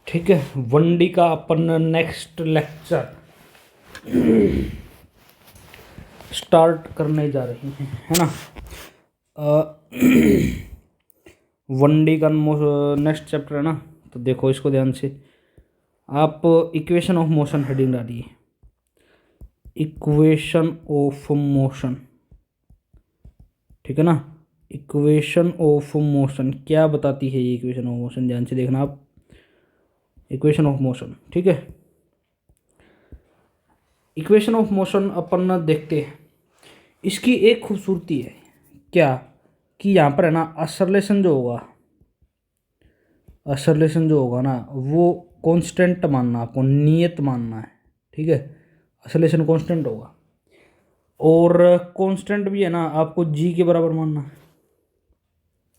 ठीक है, 1D का अपन नेक्स्ट लेक्चर स्टार्ट करने जा रहे हैं, है ना। 1D का नेक्स्ट चैप्टर है ना, तो देखो इसको ध्यान से। आप इक्वेशन ऑफ मोशन हेडिंग डालिए, इक्वेशन ऑफ मोशन, ठीक है ना। इक्वेशन ऑफ मोशन क्या बताती है ये इक्वेशन ऑफ मोशन, ध्यान से देखना आप। इक्वेशन ऑफ मोशन, ठीक है। इक्वेशन ऑफ मोशन अपन देखते हैं। इसकी एक खूबसूरती है क्या, कि यहाँ पर है ना असरलेशन जो होगा, असरलेशन जो होगा ना वो कांस्टेंट मानना, आपको नियत मानना है, ठीक है। असरलेशन कांस्टेंट होगा और कांस्टेंट भी है ना आपको जी के बराबर मानना है।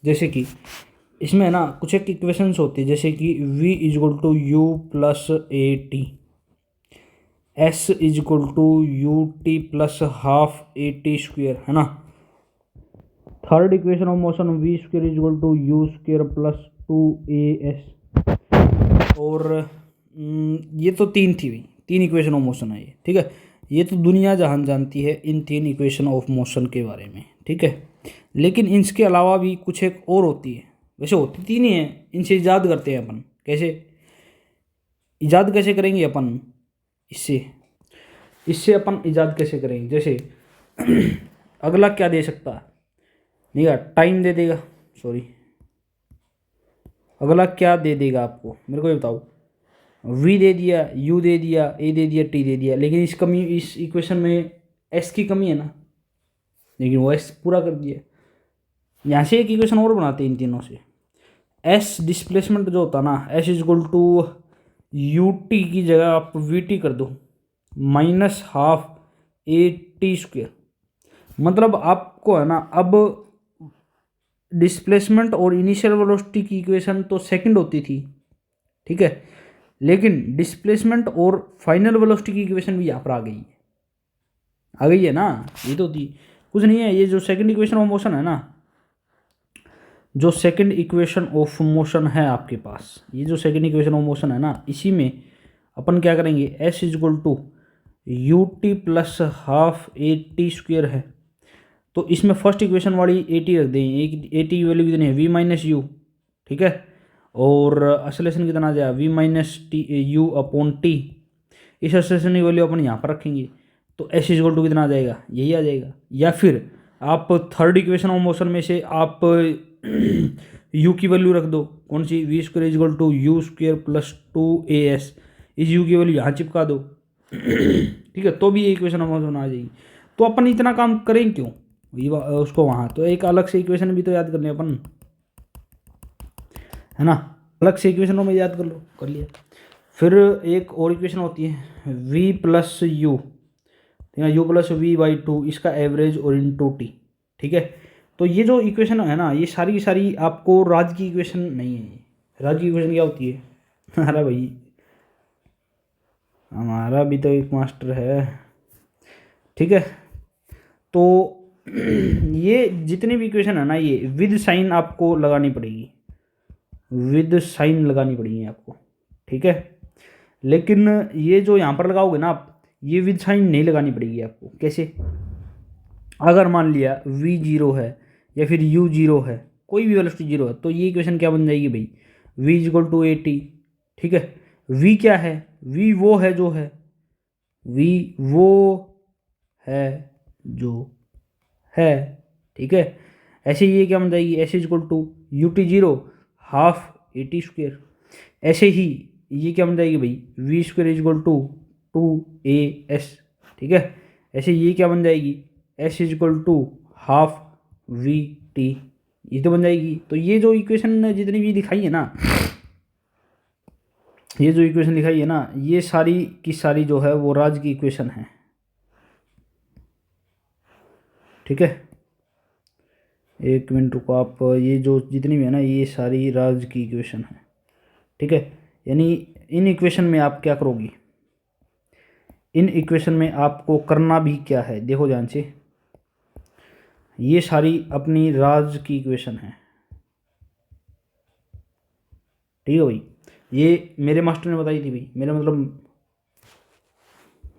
जैसे कि इसमें है ना कुछ एक इक्वेशंस होती है, जैसे कि v is equal to u plus a t, s is equal to u t plus half a t square, है ना। Third equation of motion v square is equal to u square plus two a s. और ये तो तीन थी भाई, तीन equation of motion है ये, ठीक है। ये तो दुनिया जहान जानती है इन तीन इक्वेशन ऑफ मोशन के बारे में, ठीक है। लेकिन इनके अलावा भी कुछ एक और होती है, वैसे होती तीन ही है, इनसे इजाद करते हैं अपन। कैसे इजाद कैसे करेंगे अपन, इससे इससे अपन इजाद कैसे करेंगे। जैसे अगला क्या दे सकता है, नहीं यार टाइम दे देगा, सॉरी अगला क्या दे देगा आपको, मेरे को ये बताओ। v दे दिया, u दे दिया, a दे दिया, t दे दिया, लेकिन इस इक्वेशन में s की कमी है ना, लेकिन वो s पूरा कर दिया। यहाँ से एक इक्वेशन और बनाते हैं इन तीनों से। s डिस्प्लेसमेंट जो होता ना, s is equal to u t की जगह आप वी टी कर दो minus half a t square. मतलब आपको है ना अब डिस्प्लेसमेंट और इनिशियल वेलोसिटी की इक्वेशन तो सेकंड होती थी, ठीक है, लेकिन डिस्प्लेसमेंट और फाइनल वेलोसिटी की इक्वेशन भी यहाँ पर आ गई है ना। ये तो थी कुछ नहीं है, ये जो सेकंड इक्वेशन ऑफ मोशन है ना, जो सेकंड इक्वेशन ऑफ मोशन है आपके पास, ये जो सेकंड इक्वेशन ऑफ मोशन है ना, इसी में अपन क्या करेंगे, s is equal to u t plus half a t square है। तो इसमें फर्स्ट इक्वेशन वाली ए टी रख देंगे, ए टी की वैल्यू कितनी है, वी माइनस यू, ठीक है। और असलेशन कितना आ जाएगा, v minus t u upon t. इस असलेशन की वैल्यू अपन यहाँ पर रखेंगे, तो एस इजक्वल टू कितना आ जाएगा, यही आ जाएगा। या फिर आप थर्ड इक्वेशन ऑफ मोशन में से आप u की वैल्यू रख दो, कौन सी, v square equal to u square plus two a s. इस u की वैल्यू यहाँ चिपका दो ठीक है, तो भी ये इक्वेशन ऑफ मोशन आ जाएगी। तो अपन इतना काम करें क्यों, उसको वहाँ तो एक अलग से इक्वेशन भी तो याद कर लें अपन, है ना। अलग से इक्वेशनों में याद कर लो, कर लिया। फिर एक और इक्वेशन होती है v plus u, u plus v by two, इसका एवरेज और इंटू टी, ठीक है। तो ये जो इक्वेशन है ना, ये सारी की सारी आपको राज की इक्वेशन नहीं है। राज की इक्वेशन क्या होती है अरे भाई हमारा भी तो एक मास्टर है, ठीक है। तो ये जितनी भी इक्वेशन है ना, ये विद साइन आपको लगानी पड़ेगी, विद साइन लगानी पड़ेगी आपको, ठीक है। लेकिन ये जो यहाँ पर लगाओगे ना आप, ये विद साइन नहीं लगानी पड़ेगी आपको। कैसे, अगर मान लिया v जीरो है या फिर u जीरो है, कोई भी वेलोसिटी जीरो है, तो ये इक्वेशन क्या बन जाएगी भाई, v is equal to a t, ठीक है। v क्या है, v वो है जो है, v वो है जो है, ठीक है। ऐसे ये क्या बन जाएगी, s is equal to u t zero half a t square. ऐसे ही ये क्या बन जाएगी भाई, v square is equal to two a s, ठीक है। ऐसे ये क्या बन जाएगी, s is equal to half v t, ये तो बन जाएगी। तो ये जो इक्वेशन जितनी भी दिखाई है ना, ये जो इक्वेशन दिखाई है ना, ये सारी की सारी जो है वो राज की इक्वेशन है, ठीक है। एक मिनट रुको आप, ये जो जितनी भी है ना, ये सारी राज की इक्वेशन है, ठीक है। यानी इन इक्वेशन में आप क्या करोगी, इन इक्वेशन में आपको करना भी क्या है, देखो ध्यान से। ये सारी अपनी राज की इक्वेशन है, ठीक है भाई। ये मेरे मास्टर ने बताई थी भाई, मेरे मतलब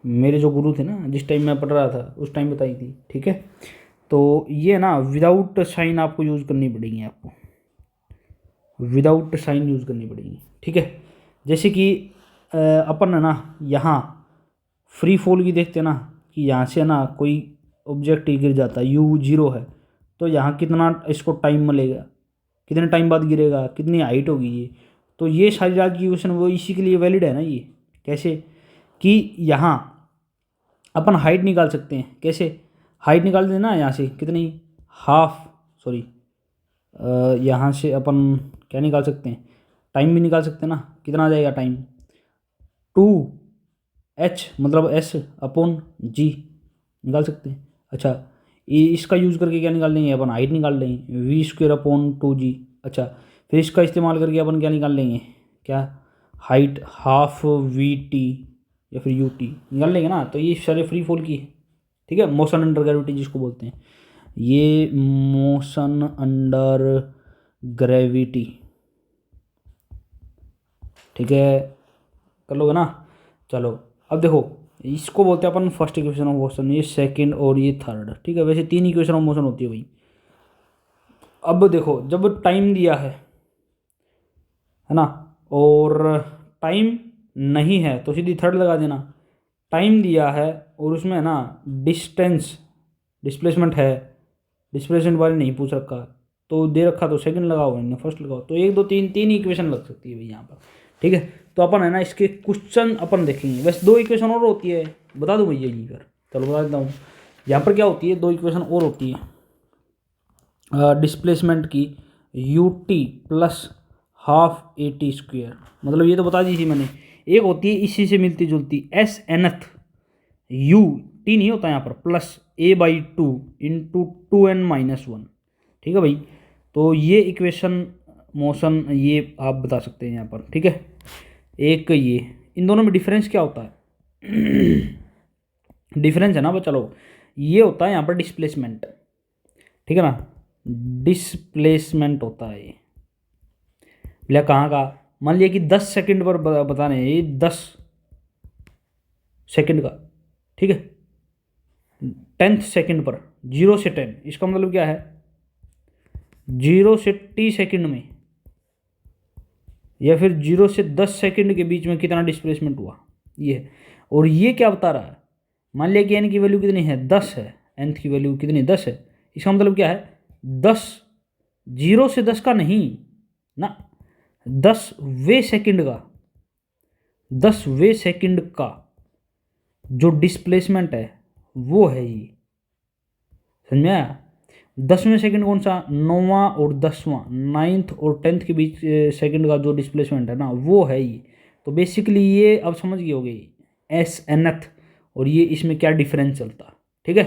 मेरे जो गुरु थे ना, जिस टाइम मैं पढ़ रहा था उस टाइम बताई थी, ठीक है। तो ये ना विदाउट साइन आपको यूज़ करनी पड़ेगी, आपको विदाउट साइन यूज़ करनी पड़ेगी, ठीक है। जैसे कि अपन है ना यहाँ फ्री फॉल की देखते हैं ना, कि यहाँ से है ना कोई ऑब्जेक्ट ही गिर जाता है, u0 है, तो यहाँ कितना इसको टाइम मिलेगा, कितने टाइम बाद गिरेगा, कितनी हाइट होगी ये। तो ये सारी राज की क्वेश्चन वो इसी के लिए वैलिड है ना ये। कैसे कि यहाँ अपन हाइट निकाल सकते हैं, कैसे हाइट निकाल देना यहाँ से कितनी, हाफ, सॉरी यहाँ से अपन क्या निकाल सकते हैं, टाइम भी निकाल सकते हैं ना, कितना आ जाएगा टाइम, 2h मतलब s अपॉन g निकाल सकते हैं। अच्छा ये इसका यूज़ करके क्या निकाल लेंगे अपन, हाइट निकाल लेंगे, v² अपॉन 2g। अच्छा फिर इसका इस्तेमाल करके अपन क्या निकाल लेंगे, क्या हाइट हाफ vt या फिर ut निकाल लेंगे ना। तो ये सारे फ्री फॉल की है, ठीक है, मोशन अंडर ग्रेविटी जिसको बोलते हैं, ये मोशन अंडर ग्रेविटी, ठीक है, कर लोगे ना। चलो अब देखो इसको बोलते हैं अपन फर्स्ट इक्वेशन ऑफ मोशन, ये सेकंड और ये थर्ड, ठीक है। वैसे 3 इक्वेशन ऑफ मोशन होती है भाई। अब देखो जब टाइम दिया है ना, और टाइम नहीं है तो सीधी थर्ड लगा देना। टाइम दिया है और उसमें है ना डिस्टेंस डिस्प्लेसमेंट है, डिस्प्लेसमेंट वाले नहीं पूछ रखा, तो दे रखा तो सेकंड लगाओ, इन्हें फर्स्ट लगाओ। तो 1 2 3 3 इक्वेशन लग सकती है भाई यहाँ पर, ठीक है। तो अपन है ना इसके क्वेश्चन अपन देखेंगे। वैसे 2 इक्वेशन और होती है, बता दूँ भैया यहीं पर, चलो बता देता हूँ। यहाँ पर क्या होती है, 2 इक्वेशन और होती है डिस्प्लेसमेंट की, ut प्लस हाफ at², मतलब ये तो बता दी थी मैंने। एक होती है इसी से मिलती जुलती s nth ut नहीं होता यहाँ पर, प्लस a/2 इंटू 2n-1, ठीक है भाई। तो ये इक्वेशन मोशन ये आप बता सकते हैं यहाँ पर, ठीक है। एक ये इन दोनों में डिफरेंस क्या होता है डिफरेंस है ना बच्चा लोग, ये होता है यहाँ पर डिस्प्लेसमेंट, ठीक है ना, डिस्प्लेसमेंट होता है ये। भैया कहाँ का, मान लिया कि 10 सेकंड पर बताने हैं, ये 10 सेकंड का, ठीक है, 10th सेकंड पर 0 से 10, इसका मतलब क्या है 0 से t सेकंड में, या फिर 0 से 10 सेकंड के बीच में कितना डिस्प्लेसमेंट हुआ ये है। और ये क्या बता रहा है, मान लिया कि n की वैल्यू कितनी है 10 है, nth की वैल्यू कितनी 10 है, इसका मतलब क्या है 10, 0 से 10 का नहीं ना, 10वें सेकंड का, 10वें सेकंड का जो डिस्प्लेसमेंट है वो है ये, समझ में आया। 10वें सेकंड कौन सा, 9वां और 10वां, 9th और 10th के बीच सेकंड का जो डिस्प्लेसमेंट है ना वो है ये। तो बेसिकली ये अब समझ गए होगे s nth, और ये इसमें क्या डिफरेंस चलता, ठीक है,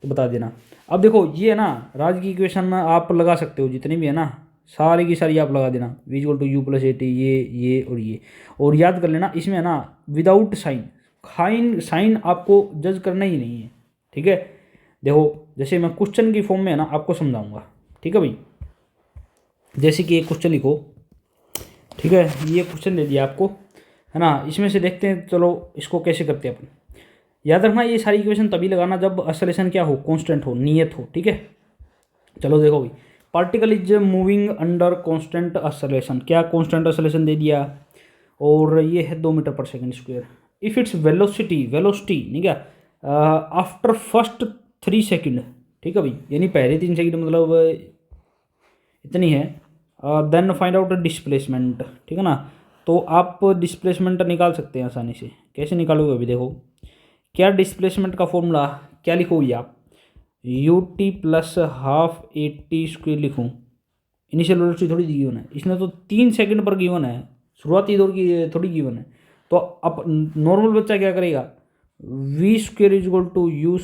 तो बता देना। अब देखो ये है ना राज की इक्वेशन आप लगा सकते हो जितनी भी है ना, सारी की सारी आप लगा देना, v = u + at, ये और ये। और याद कर लेना इसमें है ना विदाउट साइन, साइन आपको जज करना ही नहीं है, ठीक है। देखो जैसे मैं क्वेश्चन की फॉर्म में है ना आपको समझाऊंगा, ठीक है भाई। जैसे कि एक क्वेश्चन लिखो, ठीक है, ये क्वेश्चन दे दिया आपको है ना, इसमें से देखते हैं चलो इसको कैसे करते हैं अपन। याद रखना ये सारी इक्वेशन तभी लगाना जब एक्सेलरेशन क्या हो, कांस्टेंट हो, नियत हो, ठीक है। चलो देखो भाई, particle is moving under constant acceleration, क्या कांस्टेंट एक्सेलरेशन दे दिया, और ये है 2 मीटर पर second square. If its velocity नहीं क्या, आफ्टर फर्स्ट 3 सेकंड, ठीक है भाई, यानी पहले 3 सेकंड मतलब इतनी है, देन फाइंड आउट डिस्प्लेसमेंट, ठीक है ना। तो आप डिस्प्लेसमेंट निकाल सकते हैं आसानी से, कैसे निकालोगे अभी देखो। क्या डिस्प्लेसमेंट का फॉर्मूला क्या लिखोगे आप, ut प्लस हाफ at² लिखूँ, इनिशियल वेलोसिटी थोड़ी गिवन है, इसमें तो 3 सेकंड पर गिवन है, शुरुआती दौर की थोड़ी गिवन है। तो अब नॉर्मल बच्चा क्या करेगा, v² = u²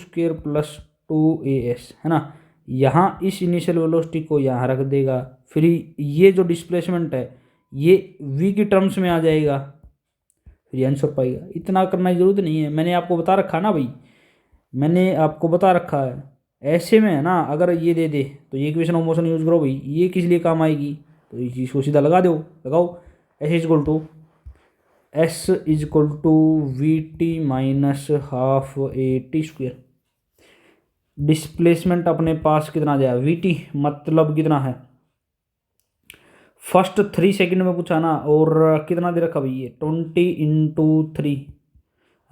+ 2as, है ना, यहाँ इस इनिशियल वेलोसिटी को यहाँ रख देगा, फिर ये जो डिस्प्लेसमेंट है ये v की टर्म्स में आ जाएगा, फिर ये आंसर पाएगा। इतना करना की जरूरत नहीं है, मैंने आपको बता रखा ना भाई, मैंने आपको बता रखा है। ऐसे में है ना अगर ये दे दे तो ये इक्वेशन ऑफ मोशन यूज़ करो भाई, ये किस लिए काम आएगी, तो इसको सीधा लगा दो, लगाओ। S is equal to v t minus half a t square. Displacement अपने पास कितना आ जाएगा, वी टी मतलब कितना है, फर्स्ट 3 सेकंड में पूछा ना, और कितना दे रखा भाई ये 20 × 3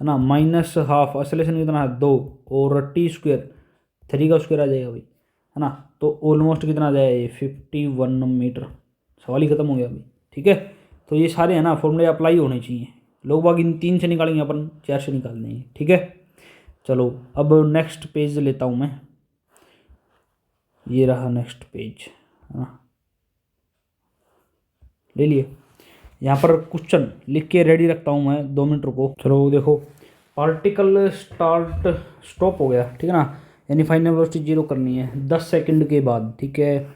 है ना, माइनस हाफ एक्सेलरेशन कितना है 2, और टी स्क्वेयर 3 का स्क्वायर आ जाएगा भाई, है ना। तो ऑलमोस्ट कितना आ जाएगा ये 51 मीटर। सवाल ही खत्म हो गया भाई, ठीक है। तो ये सारे है ना फॉर्मूले अप्लाई होने चाहिए। लोग बाग इन 3 से निकालेंगे, अपन 4 से निकाल देंगे, ठीक है। चलो अब नेक्स्ट पेज लेता हूँ मैं, ये रहा नेक्स्ट पेज, हाँ ले लिए। यहाँ पर क्वेश्चन लिख के रेडी रखता हूँ मैं, 2 मिनट रुको। चलो देखो, पार्टिकल स्टार्ट स्टॉप हो गया, ठीक है ना, यानी फाइनल वेलोसिटी 0 करनी है 10 सेकंड के बाद, ठीक है।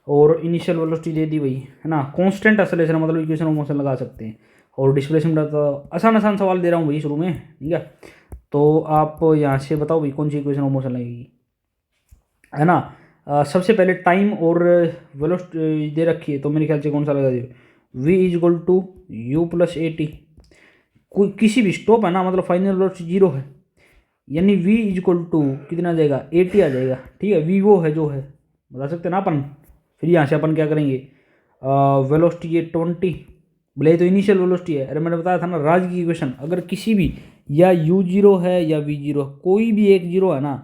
और इनिशियल वेलोसिटी दे दी भाई, है ना। कांस्टेंट एक्सेलरेशन मतलब इक्वेशन ऑफ मोशन लगा सकते हैं। और डिस्प्लेसमेंट तो आसान सवाल दे रहा हूँ भाई शुरू में, ठीक है। तो आप यहाँ से बताओ भाई कौन सी इक्वेशन ऑफ मोशन लगेगी, है ना। सबसे पहले टाइम और वेलोसिटी दे रखी है, तो मेरे ख्याल से कौन सा लगा, v is equal to u plus a t. कोई किसी भी स्टॉप है ना, मतलब फाइनल वेलोसिटी 0 है, यानी v इज इक्वल टू कितना आ जाएगा, ए टी आ जाएगा, ठीक है। v वो है जो है, बता सकते हैं ना अपन। फिर यहाँ से अपन क्या करेंगे, वेलोसिटी ये 20, भले तो इनिशियल वेलोसिटी है। अरे मैंने बताया था ना राज की इक्वेशन, अगर किसी भी या u0 है या v0, कोई भी एक 0 है ना,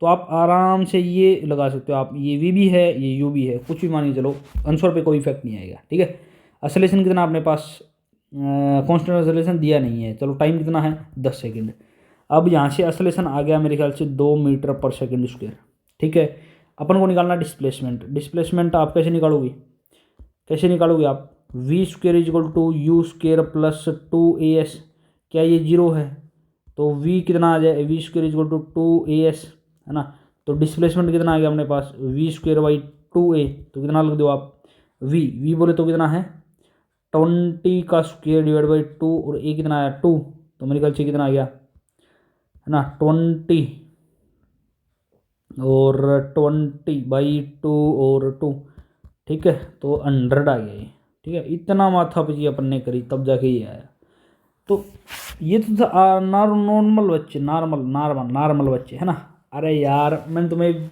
तो आप आराम से ये लगा सकते हो आप, ये v भी है ये u भी है, कुछ भी मानिए चलो, आंसर पे कोई इफेक्ट नहीं आएगा, ठीक है। एक्सेलरेशन कितना अपने पास, कांस्टेंट एक्सेलरेशन दिया नहीं है, चलो टाइम कितना है 10 सेकंड। अब यहाँ से एक्सेलरेशन आ गया मेरे ख्याल से 2 मीटर पर सेकंड स्क्वायर, ठीक है। अपन को निकालना डिस्प्लेसमेंट। डिस्प्लेसमेंट आप कैसे निकालोगे आप, v square is equal to u square plus 2as। क्या ये 0 है, तो v कितना आ जाए, v square is equal to 2as, है ना। तो डिस्प्लेसमेंट कितना आ गया अपने पास, वी स्क्वेयर बाई 2a, तो कितना लिख दो आप, v बोले तो कितना है 20 का स्क्वेयर डिवाइड बाई 2, और a कितना आया 2, तो मेरे ख्याल से कितना आ गया, है ना 20 और 20/2 और 2, ठीक है। तो 100 आ गया ये, ठीक है। इतना माथापची अपन ने करी तब जाके ये आया। तो ये तो था नॉर्मल बच्चे, नॉर्मल बच्चे, है ना। अरे यार मैंने तुम्हें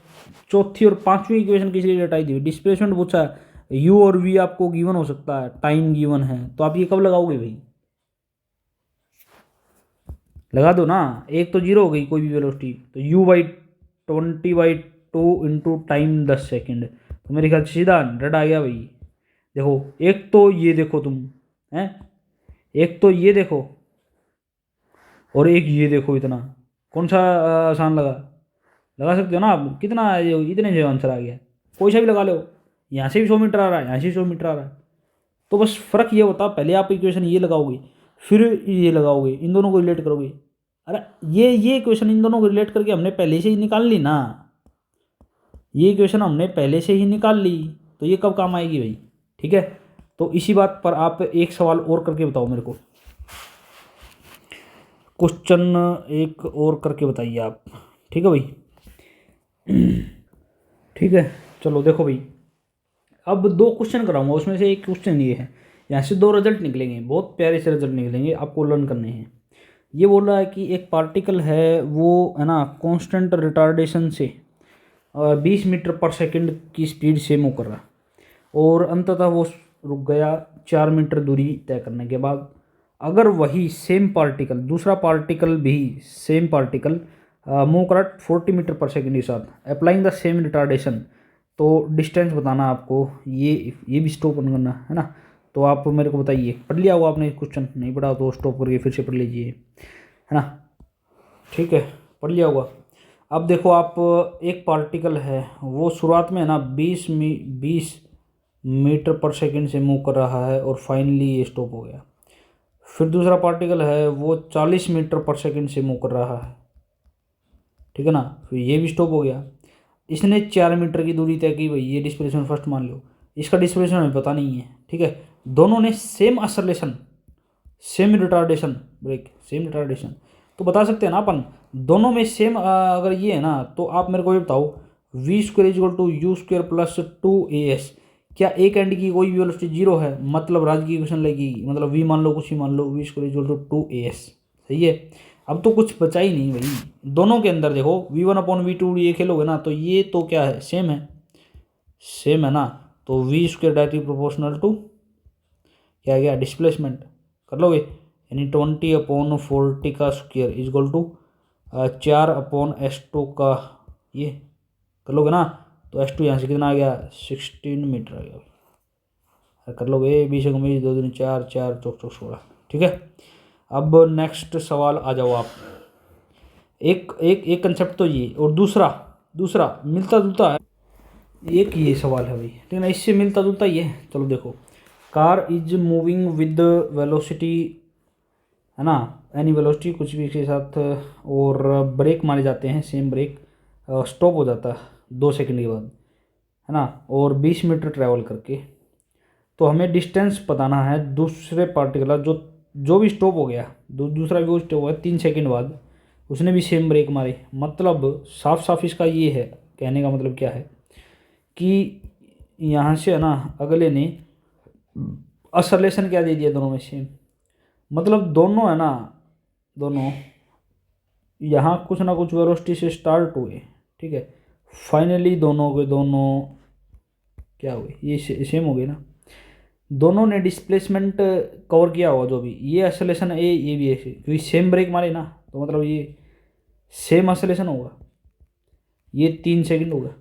चौथी और 5वीं इक्वेशन किस लिए हटाई थी, डिस्प्लेसमेंट पूछा है, u और v आपको गिवन हो सकता है, टाइम गिवन है, तो आप ये कब लगाओगे भाई, लगा दो ना। एक तो 0 हो गई कोई भी वेलोसिटी, तो u/20/2 इंटू टाइम 10 सेकेंड, तो मेरे ख्याल से सीधा 100 आ गया भाई। देखो एक तो ये देखो तुम, हैं एक तो ये देखो और एक ये देखो, इतना कौन सा आसान लगा सकते हो ना आप। कितना इतने जो आंसर आ गया, कोई सा भी लगा लो, यहाँ से भी 100 मीटर आ रहा है, यहाँ से भी 100 मीटर आ रहा है। तो बस फ़र्क ये होता, पहले आप इक्वेशन ये लगाओगे फिर ये लगाओगे, इन दोनों को रिलेट करोगे। अरे ये इक्वेशन इन दोनों को रिलेट करके हमने पहले से ही निकाल ली ना, ये इक्वेशन हमने पहले से ही निकाल ली, तो ये कब काम आएगी भाई, ठीक है। तो इसी बात पर आप एक सवाल और करके बताओ मेरे को, क्वेश्चन एक और करके बताइए आप, ठीक है भाई। ठीक है चलो देखो भाई, अब 2 क्वेश्चन कराऊंगा, उसमें से एक क्वेश्चन ये है, यहाँ से 2 रिजल्ट निकलेंगे, बहुत प्यारे से रिजल्ट निकलेंगे, आपको लर्न करने हैं। ये बोल रहा है कि एक पार्टिकल है वो, है ना, कांस्टेंट रिटार्डेशन से 20 मीटर पर सेकंड की स्पीड से मूव कर रहा, और अंततः वो रुक गया 4 मीटर दूरी तय करने के बाद। अगर वही सेम पार्टिकल, दूसरा पार्टिकल भी सेम पार्टिकल मूव करा 40 मीटर पर सेकंड के साथ, अप्लाइंग द सेम रिटार्डेशन, तो डिस्टेंस बताना आपको, ये भी स्टॉप करना है ना। तो आप मेरे को बताइए, पढ़ लिया होगा आपने क्वेश्चन, नहीं पढ़ा तो स्टॉप करके फिर से पढ़ लीजिए, है ना, ठीक है, पढ़ लिया होगा। अब देखो आप, एक पार्टिकल है वो शुरुआत में है ना 20 मीटर पर सेकंड से मूव कर रहा है और फाइनली ये स्टॉप हो गया। फिर दूसरा पार्टिकल है वो 40 मीटर पर सेकंड से मूव कर रहा है, ठीक है ना, फिर ये भी स्टॉप हो गया। इसने 4 मीटर की दूरी तय की भाई, ये डिस्प्लेसमेंट फर्स्ट मान लो, इसका डिस्प्लेसमेंट हमें पता नहीं है, ठीक है। दोनों ने same acceleration, same retardation, same retardation, तो बता सकते हैं ना अपन, दोनों में सेम अगर ये है ना, तो आप मेरे को ये बताओ v² is equal to u square plus 2as, क्या एक एंड की कोई भी वेलोसिटी जीरो है, मतलब राज की इक्वेशन लगेगी, मतलब वी मान लो, कुछ ही मान लो, v square equal to 2as। सही है। अब तो कुछ बचा ही नहीं भाई, दोनों के अंदर देखो v1/v2 ये खेलोगे ना, तो ये तो क्या है, सेम है, सेम है ना। तो v square directly proportional to क्या गया, डिस्प्लेसमेंट, कर लोगे, यानी 20/40 का square is equal to 4/s2 का ये, कर लोगे ना। तो s2 यहाँ से कितना आ गया, 16 मीटर आ गया। कर लोगे, 20 को 20, 2 दूनी 4, 4 चौक चौक 16। ठीक है। अब नेक्स्ट सवाल आ जाओ आप। एक एक एक कंसेप्ट तो ये, और दूसरा दूसरा मिलता जुलता है, एक ये सवाल है भाई, लेकिन इससे मिलता जुलता ही है। चलो देखो, car is moving with velocity, है ना, एनी वेलोसिटी कुछ भी के साथ, और ब्रेक मारे जाते हैं, सेम ब्रेक, स्टॉप हो जाता है 2 सेकंड के बाद, है ना, और 20 मीटर ट्रैवल करके। तो हमें डिस्टेंस बताना है दूसरे पार्टिकुलर, जो जो भी स्टॉप हो गया, दूसरा भी वो स्टॉप हो गया 3 सेकंड बाद, उसने भी सेम ब्रेक मारे। मतलब साफ साफ इसका ये है, कहने का मतलब क्या है कि यहाँ से है ना, अगले ने असलेशन क्या दे दिया, दोनों में सेम, मतलब दोनों है ना, दोनों यहाँ कुछ ना कुछ वेलोसिटी से स्टार्ट हुए, ठीक है, फाइनली दोनों के दोनों क्या हुए, ये सेम हो गए ना। दोनों ने डिस्प्लेसमेंट कवर किया होगा, जो भी ये एक्सेलरेशन है, ये भी ऐसे, क्योंकि सेम ब्रेक मारे ना, तो मतलब ये सेम एक्सेलरेशन होगा, ये 3 सेकंड होगा।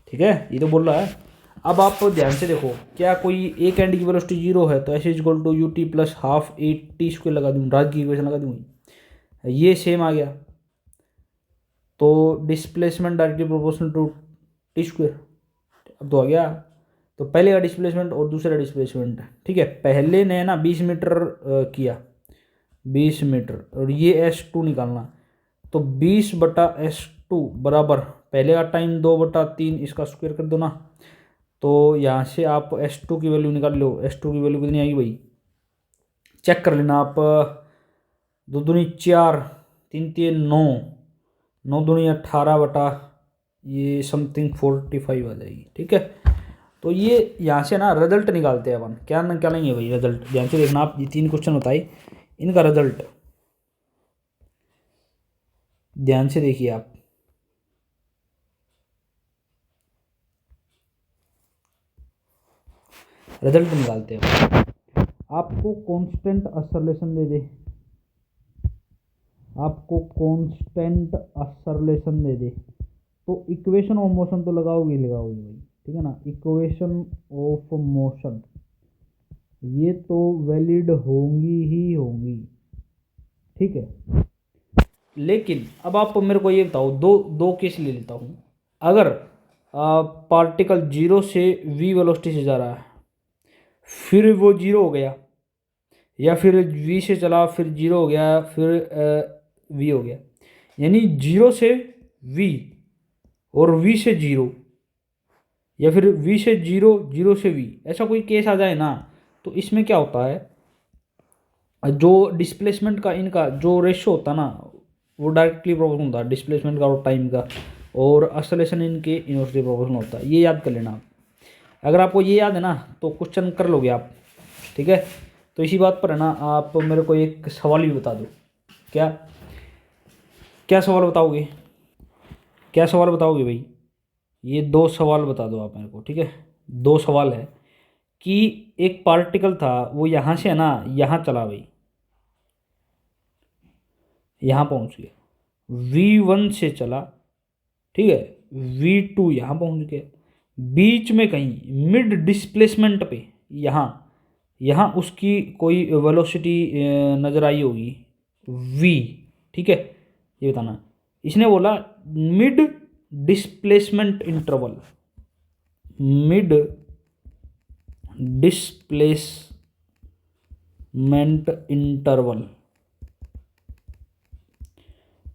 ठीक है, ये तो बोल रहा है। अब आप ध्यान से देखो, क्या कोई एक एंड की वेलोसिटी जीरो है, तो s is equal to u t plus half a t square लगा दूँ, राज की इक्वेशन लगा दूँ, ये सेम आ गया। तो displacement directly proportional to t square, अब तो आ गया। तो पहले का डिस्प्लेसमेंट और दूसरे का डिस्प्लेसमेंट, ठीक है, पहले ने ना 20 मीटर किया, 20 मीटर, और ये s2 निकालना। तो 20/s2 बराबर पहले का टाइम 2/3, इसका स्क्वायर कर दो ना। तो यहाँ से आप s2 की वैल्यू निकाल लो, s2 की वैल्यू कितनी आएगी भाई, चेक कर लेना आप। 2 दूनी 4, 3 3 9, 9 दूनी 18 ये समथिंग 45 आ जाएगी। ठीक है। तो ये यहाँ से ना रिजल्ट निकालते हैं अपन, क्या निकालेंगे भाई रिजल्ट, ध्यान से देखना आप, ये 3 क्वेश्चन बताए, इनका रिजल्ट ध्यान से देखिए आप। रिजल्ट निकालते हैं, आपको कांस्टेंट एक्सेलरेशन दे दे, आपको कांस्टेंट एक्सेलरेशन दे दे, तो इक्वेशन ऑफ मोशन तो लगाओगे लगाओगे भाई, ठीक है ना, इक्वेशन ऑफ मोशन ये तो वैलिड होंगी ही होंगी। ठीक है। लेकिन अब आप मेरे को ये बताओ, दो दो केस ले लेता हूँ। अगर पार्टिकल जीरो से वी वेलोसिटी से जा रहा है, फिर वो जीरो हो गया, या फिर वी से चला फिर जीरो हो गया, फिर वी हो गया, यानी जीरो से वी और वी से जीरो, या फिर वी से जीरो, जीरो से वी, ऐसा कोई केस आ जाए ना, तो इसमें क्या होता है, जो डिस्प्लेसमेंट का इनका जो रेशो होता है ना, वो डायरेक्टली प्रोपोर्शनल होता है डिस्प्लेसमेंट का और टाइम का, और एक्सेलरेशन इनके इनवर्सली प्रोपोर्शनल होता है। ये याद कर लेना आप। अगर आपको ये याद है ना, तो क्वेश्चन कर लोगे आप। ठीक है। तो इसी बात पर है ना, आप मेरे को एक सवाल भी बता दो। क्या क्या सवाल बताओगे, क्या सवाल बताओगे भाई, ये 2 सवाल बता दो आप मेरे को। ठीक है। 2 सवाल है कि एक पार्टिकल था, वो यहाँ से है ना यहाँ चला भाई, यहाँ पहुँच गया, v1 से चला, ठीक है, v2 यहाँ पहुँच गया, बीच में कहीं मिड डिस्प्लेसमेंट पे यहाँ यहाँ उसकी कोई वेलोसिटी नज़र आई होगी v। ठीक है, ये बताना। इसने बोला mid displacement interval, mid displacement interval,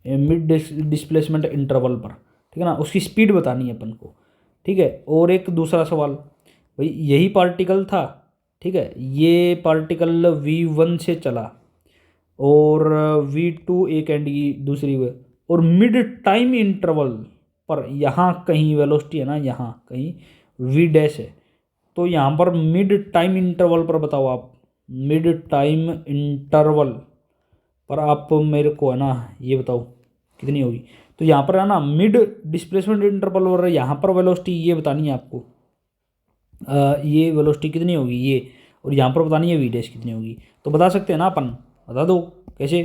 mid displacement interval पर, ठीक है ना, उसकी स्पीड बतानी है अपन को। ठीक है। और एक दूसरा सवाल, भाई यही पार्टिकल था, ठीक है, ये पार्टिकल v1 से चला, और v2 एक एंड की दूसरी वे, और मिड टाइम इंटरवल पर यहाँ कहीं वेलोसिटी है ना, यहाँ कहीं v डैश है, तो यहाँ पर मिड टाइम इंटरवल पर बताओ आप, मिड टाइम इंटरवल पर आप मेरे को है ना ये बताओ कितनी होगी। तो यहाँ पर है ना मिड डिस्प्लेसमेंट इंटरवल और यहाँ पर वेलोसिटी ये बतानी है आपको, ये वेलोसिटी कितनी होगी ये, और यहाँ पर बतानी है वी डैश कितनी होगी। तो बता सकते हैं ना अपन, बता दो कैसे,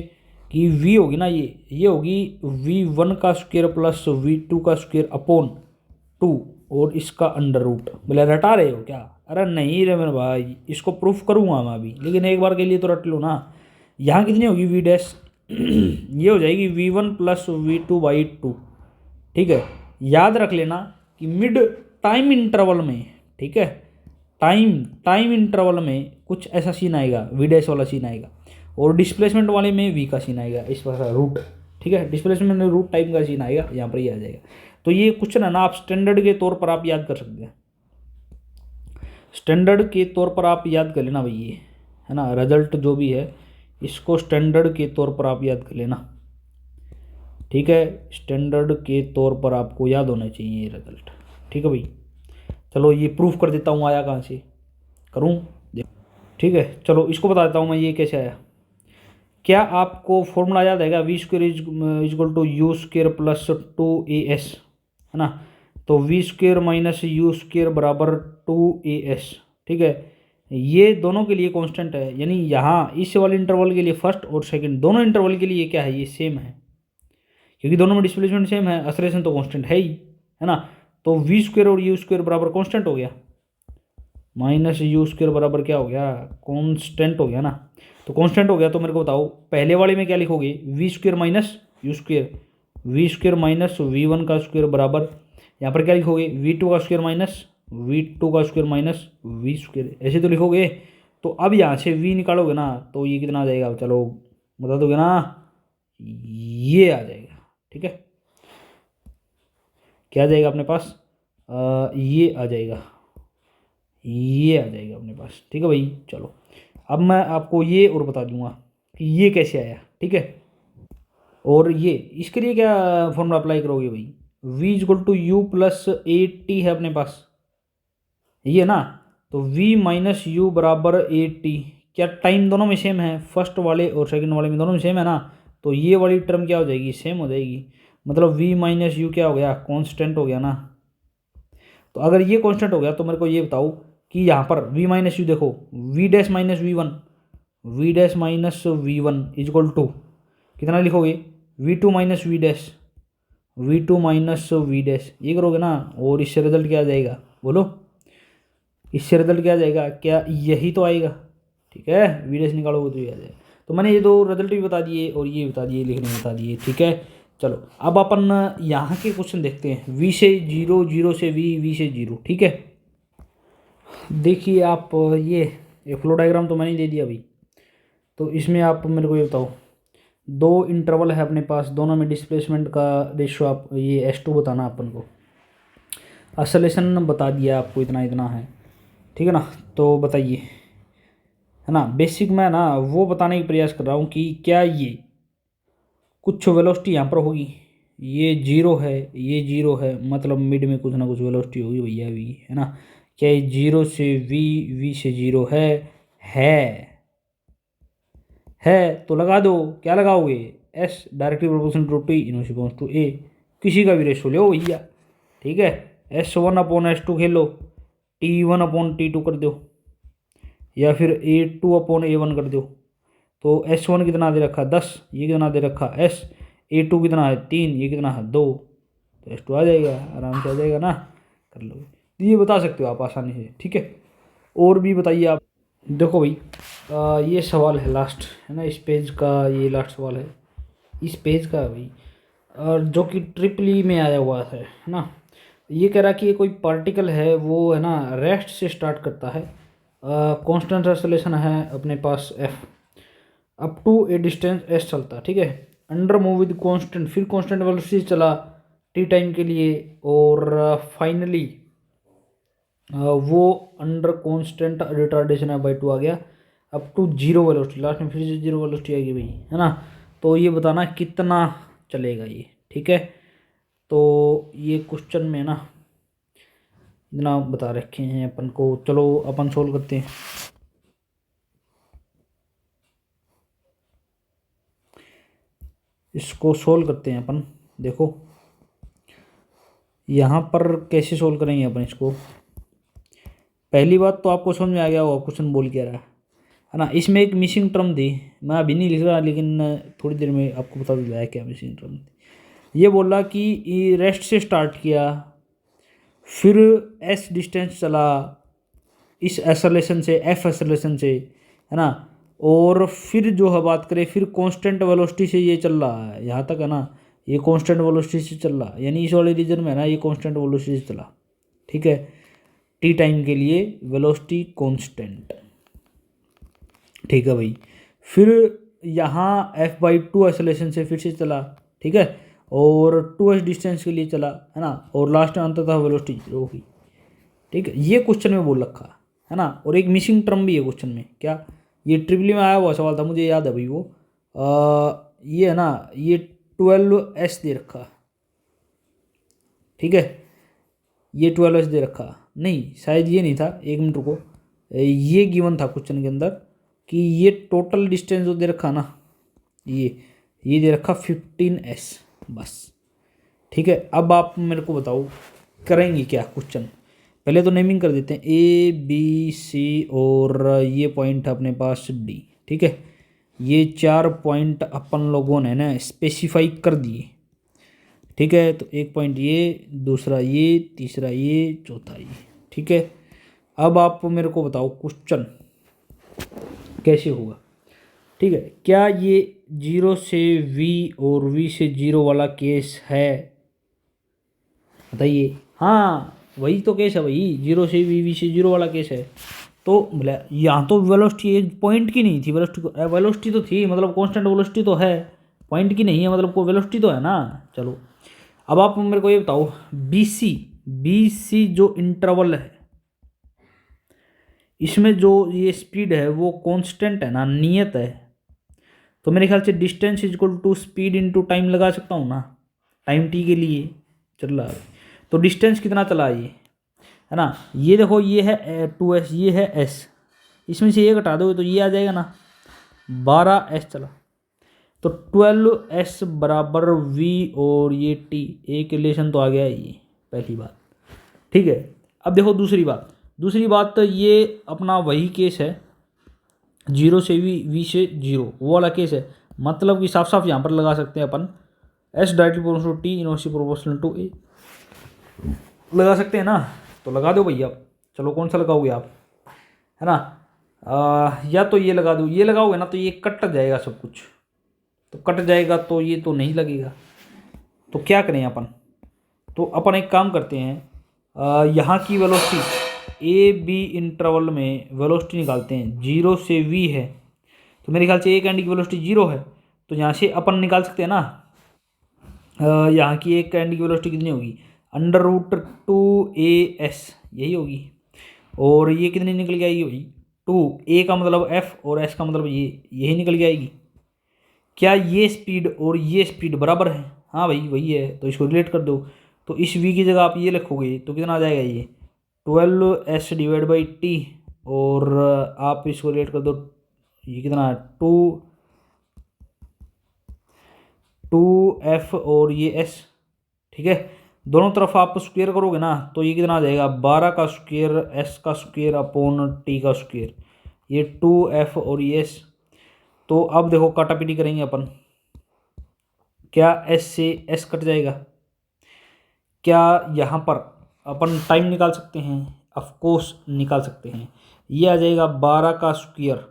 कि v होगी ना ये होगी v1 का स्क्वायर प्लस v2 का स्क्वायर अपॉन 2 और इसका अंडर रूट। बोले रटा रहे हो क्या? अरे नहीं रे मेरे भाई, इसको प्रूफ करूँगा मैं अभी, लेकिन एक बार के लिए तो रट लो ना। यहाँ कितनी होगी v डैश ये हो जाएगी v1 प्लस v2 बाई 2। ठीक है, याद रख लेना कि मिड टाइम इंटरवल में, ठीक है, टाइम इंटरवल में कुछ ऐसा सीन आएगा, वी डैश वाला सीन आएगा, और डिस्प्लेसमेंट वाले में वी का सीन आएगा, इस पर रूट। ठीक है, डिस्प्लेसमेंट में रूट टाइम का सीन आएगा, यहाँ पर ही आ जाएगा। तो ये क्वेश्चन है ना, आप स्टैंडर्ड के तौर पर आप याद कर सकते हैं, स्टैंडर्ड के तौर पर आप याद कर लेना भाई, ये है ना रिजल्ट जो भी है इसको स्टैंडर्ड के तौर पर आप याद कर लेना। ठीक है, स्टैंडर्ड के तौर पर आपको याद होना चाहिए ये रिजल्ट। ठीक है भाई, चलो ये प्रूफ कर देता हूँ, आया कहाँ से करूँ। ठीक है, चलो इसको बता देता हूँ मैं ये कैसे आया। क्या आपको फॉर्मूला याद आएगा, v square is equal to u square plus 2as, है ना। तो v square minus u square बराबर 2as। ठीक है, ये दोनों के लिए कांस्टेंट है, यानी यहाँ इस वाले इंटरवल के लिए फर्स्ट और सेकंड दोनों इंटरवल के लिए क्या है, ये सेम है, क्योंकि दोनों में डिस्प्लेसमेंट सेम है, एक्सेलरेशन तो कांस्टेंट है ही, है ना। तो वी स्क्र और यू स्क्र बराबर कांस्टेंट हो गया, माइनस यू स्क्र बराबर क्या हो गया, कांस्टेंट हो गया ना। तो कांस्टेंट हो गया, तो मेरे को बताओ पहले वाले में क्या लिखोगे, v square minus u square, v square minus v1 का स्क्वायर बराबर, यहाँ पर क्या लिखोगे, v2 का स्क्वायर माइनस v2 का स्क्वायर माइनस वी स्क्वायर, ऐसे तो लिखोगे। तो अब यहाँ से v निकालोगे ना, तो ये कितना आ जाएगा, चलो बता दोगे ना, ये आ जाएगा। ठीक है, क्या आ जाएगा अपने पास, ये आ जाएगा, ये आ जाएगा अपने पास। ठीक है भाई, चलो अब मैं आपको ये और बता दूंगा कि ये कैसे आया। ठीक है, और ये इसके लिए क्या फॉर्मूला अप्लाई करोगे भाई, v equal to u plus 80 है अपने पास, ये ना। तो v माइनस यू बराबर 80, क्या टाइम दोनों में सेम है, फर्स्ट वाले और सेकंड वाले में दोनों में सेम है ना। तो ये वाली टर्म क्या हो जाएगी, सेम हो जाएगी, मतलब v माइनस यू क्या हो गया, कांस्टेंट हो गया ना। तो अगर ये कांस्टेंट हो गया तो मेरे को ये बताओ कि यहाँ पर v माइनस यू देखो, v dash minus v1, v dash minus v1 is equal to कितना लिखोगे, v2 minus v dash, v2 minus v dash, ये करोगे ना, और इससे रिजल्ट क्या आ जाएगा बोलो, इससे रिजल्ट क्या आ जाएगा, क्या यही तो आएगा। ठीक है, वी डैश निकालोगे तो ये आ जाएगा। तो मैंने ये दो रिजल्ट भी बता दिए और ये बता दिए, लिखने में बता दिए। ठीक है, चलो अब अपन यहाँ के क्वेश्चन देखते हैं, v से 0, 0 से v से 0। ठीक है, देखिए आप ये फ्लो डायग्राम तो मैंने दे दिया अभी। तो इसमें आप मेरे को ये बताओ, दो इंटरवल है अपने पास, दोनों में डिस्प्लेसमेंट का रेशियो आप ये s2 बताना अपन को, एक्सेलरेशन बता दिया आपको इतना इतना है। ठीक है ना, तो बताइए, है ना, बेसिक मैं ना वो बताने का प्रयास कर रहा हूँ कि क्या ये कुछ वेलोसिटी यहाँ पर होगी, ये 0 है, ये 0 है, मतलब मिड में कुछ ना कुछ वेलोसिटी होगी भैया वी, है ना। क्या ये 0 से v से 0 है तो लगा दो, क्या लगाओगे, s directly proportional to t inverse to a, किसी का भी रेशो लो भैया। ठीक है, s1 अपॉन s2 खेल लो, t1 अपॉन t2 कर दो, या फिर a2 अपॉन a1 कर दो। तो s1 कितना दे रखा 10, ये कितना दे रखा s, a2 कितना है 3, ये कितना है 2, तो s2 आ जाएगा, आराम से आ जाएगा ना, कर लो। ये बता सकते हो आप आसानी से। ठीक है, और भी बताइए आप। देखो भाई, ये सवाल है लास्ट, है ना, इस पेज का ये लास्ट सवाल है इस पेज का भाई, और जो कि ट्रिपली में आया हुआ है ना। ये कह रहा कि ये कोई पार्टिकल है, वो है ना रेस्ट से स्टार्ट करता है, कांस्टेंट एक्सेलरेशन है अपने पास f, up to a distance s चलता है। ठीक है, अंडर मूव विद कांस्टेंट, फिर कांस्टेंट वेलोसिटी चला t टाइम के लिए, और फाइनली वो अंडर कांस्टेंट रिटार्डेशन है बाई 2 आ गया, अप टू 0 वेलोसिटी, लास्ट में फिर से 0 वेलोसिटी आएगी भाई, है ना। तो ये बताना कितना चलेगा ये। ठीक है, तो ये क्वेश्चन में ना इतना बता रखे हैं अपन को। चलो अपन सोल्व करते हैं। इसको सोल्व करते हैं अपन। देखो यहाँ पर कैसे सोल्व करेंगे अपन इसको। पहली बात तो आपको समझ में आ गया होगा क्वेश्चन बोल क्या रहा है ना। इसमें एक मिसिंग टर्म थी, मैं अभी नहीं लिख रहा लेकिन थोड़ी देर में आपको बता दूँगा है क्या मिसिंग टर्म थी। ये बोला कि रेस्ट से स्टार्ट किया, फिर एस डिस्टेंस चला इस एक्सेलरेशन से, एफ एक्सेलरेशन से, है ना। और फिर जो है बात करें, फिर कांस्टेंट वेलोसिटी से ये चल रहा है यहाँ तक, है ना। ये कांस्टेंट वेलोसिटी से चल रहा है, यानी इस वाले रीजन में है ना, ये कांस्टेंट वेलोसिटी से चला, ठीक है। टी टाइम के लिए वेलोसिटी कांस्टेंट, ठीक है भाई। फिर यहाँ एफ बाई टू एक्सेलरेशन से फिर से चला, ठीक है, और 2s डिस्टेंस के लिए चला, है ना। और लास्ट में अंततः वेलोसिटी 0 हुई, ठीक है। ये क्वेश्चन में बोल रखा है ना। और एक मिसिंग टर्म भी है क्वेश्चन में, क्या, ये ट्रिपली में आया हुआ सवाल था, मुझे याद है भाई वो। ये है ना, ये 12s दे रखा, ठीक है। ये 12s दे रखा नहीं, शायद ये नहीं था, 1 मिनट रुको। ये गिवन था क्वेश्चन के अंदर कि ये टोटल डिस्टेंस जो दे रखा ना, ये दे रखा 15s बस, ठीक है। अब आप मेरे को बताओ करेंगे क्या क्वेश्चन। पहले तो नेमिंग कर देते हैं, ए बी सी और ये पॉइंट है अपने पास डी, ठीक है। ये 4 पॉइंट अपन लोगों ने ना स्पेसिफाई कर दिए, ठीक है। तो एक पॉइंट ये, दूसरा ये, तीसरा ये, चौथा ये, ठीक है। अब आप मेरे को बताओ क्वेश्चन कैसे होगा, ठीक है। क्या ये 0 से v और v से 0 वाला केस है, बताइए। हाँ वही तो केस है भाई, 0 से v से 0 वाला केस है। तो बोला यहाँ तो वेलोसिटी एक पॉइंट की नहीं थी, वेलोसिटी तो थी, मतलब कांस्टेंट वेलोसिटी तो है, पॉइंट की नहीं है, मतलब को वेलोसिटी तो है ना। चलो अब आप मेरे को ये बताओ, बी सी जो इंटरवल है, इसमें जो ये स्पीड है वो कांस्टेंट है ना, नियत है। तो मेरे ख्याल से distance is equal to speed into time लगा सकता हूँ ना, टाइम टी के लिए चल रहा है। तो डिस्टेंस कितना चला है ना। ये देखो ये है 2s, ये है s, इसमें से ये घटा दोगे तो ये आ जाएगा ना, 12s चला। तो 12s बराबर v और ये t, एक रिलेशन तो आ गया ये पहली बात, ठीक है। अब देखो दूसरी बात तो ये अपना वही केस है, 0 से v से 0 वो वाला केस है। मतलब कि साफ साफ यहाँ पर लगा सकते हैं अपन, s directly proportional t inversely proportional to a लगा सकते हैं ना। तो लगा दो भैया, चलो कौन सा लगाओगे आप, है ना। या तो ये लगा दो, ये लगाओगे ना तो ये कट जाएगा सब कुछ, तो कट जाएगा तो ये तो नहीं लगेगा। तो क्या करें अपन, तो अपन एक काम करते हैं, यहाँ की वेलोसिटी ए बी इंटरवल में वेलोसिटी निकालते हैं। 0 से v है तो मेरे ख्याल से एक एंड की वेलोसिटी 0 है, तो यहाँ से अपन निकाल सकते हैं ना, यहाँ की एक एंड की वेलोसिटी कितनी होगी, √2as यही होगी। और ये कितनी निकल के आएगी भाई, 2, a का मतलब f और s का मतलब ये, यही निकल के आएगी। क्या ये स्पीड और ये स्पीड बराबर है, हाँ भाई वही है, तो इसको रिलेट कर दो। तो इस v की जगह आप ये लिखोगे तो कितना आ जाएगा, ये 12s डिवाइड बाई टी, और आप इसको रिलेट कर दो, ये कितना है 2f और ये s, ठीक है। दोनों तरफ आप स्क्वायर करोगे ना तो ये कितना आ जाएगा, 12 का स्क्वायर s का स्क्वायर अपॉन t का स्क्वायर, ये 2f और ये s। तो अब देखो काटापीटी करेंगे अपन, क्या s से s कट जाएगा। क्या यहाँ पर अपन टाइम निकाल सकते हैं, ऑफ कोर्स निकाल सकते हैं। ये आ जाएगा 12 का स्क्वायर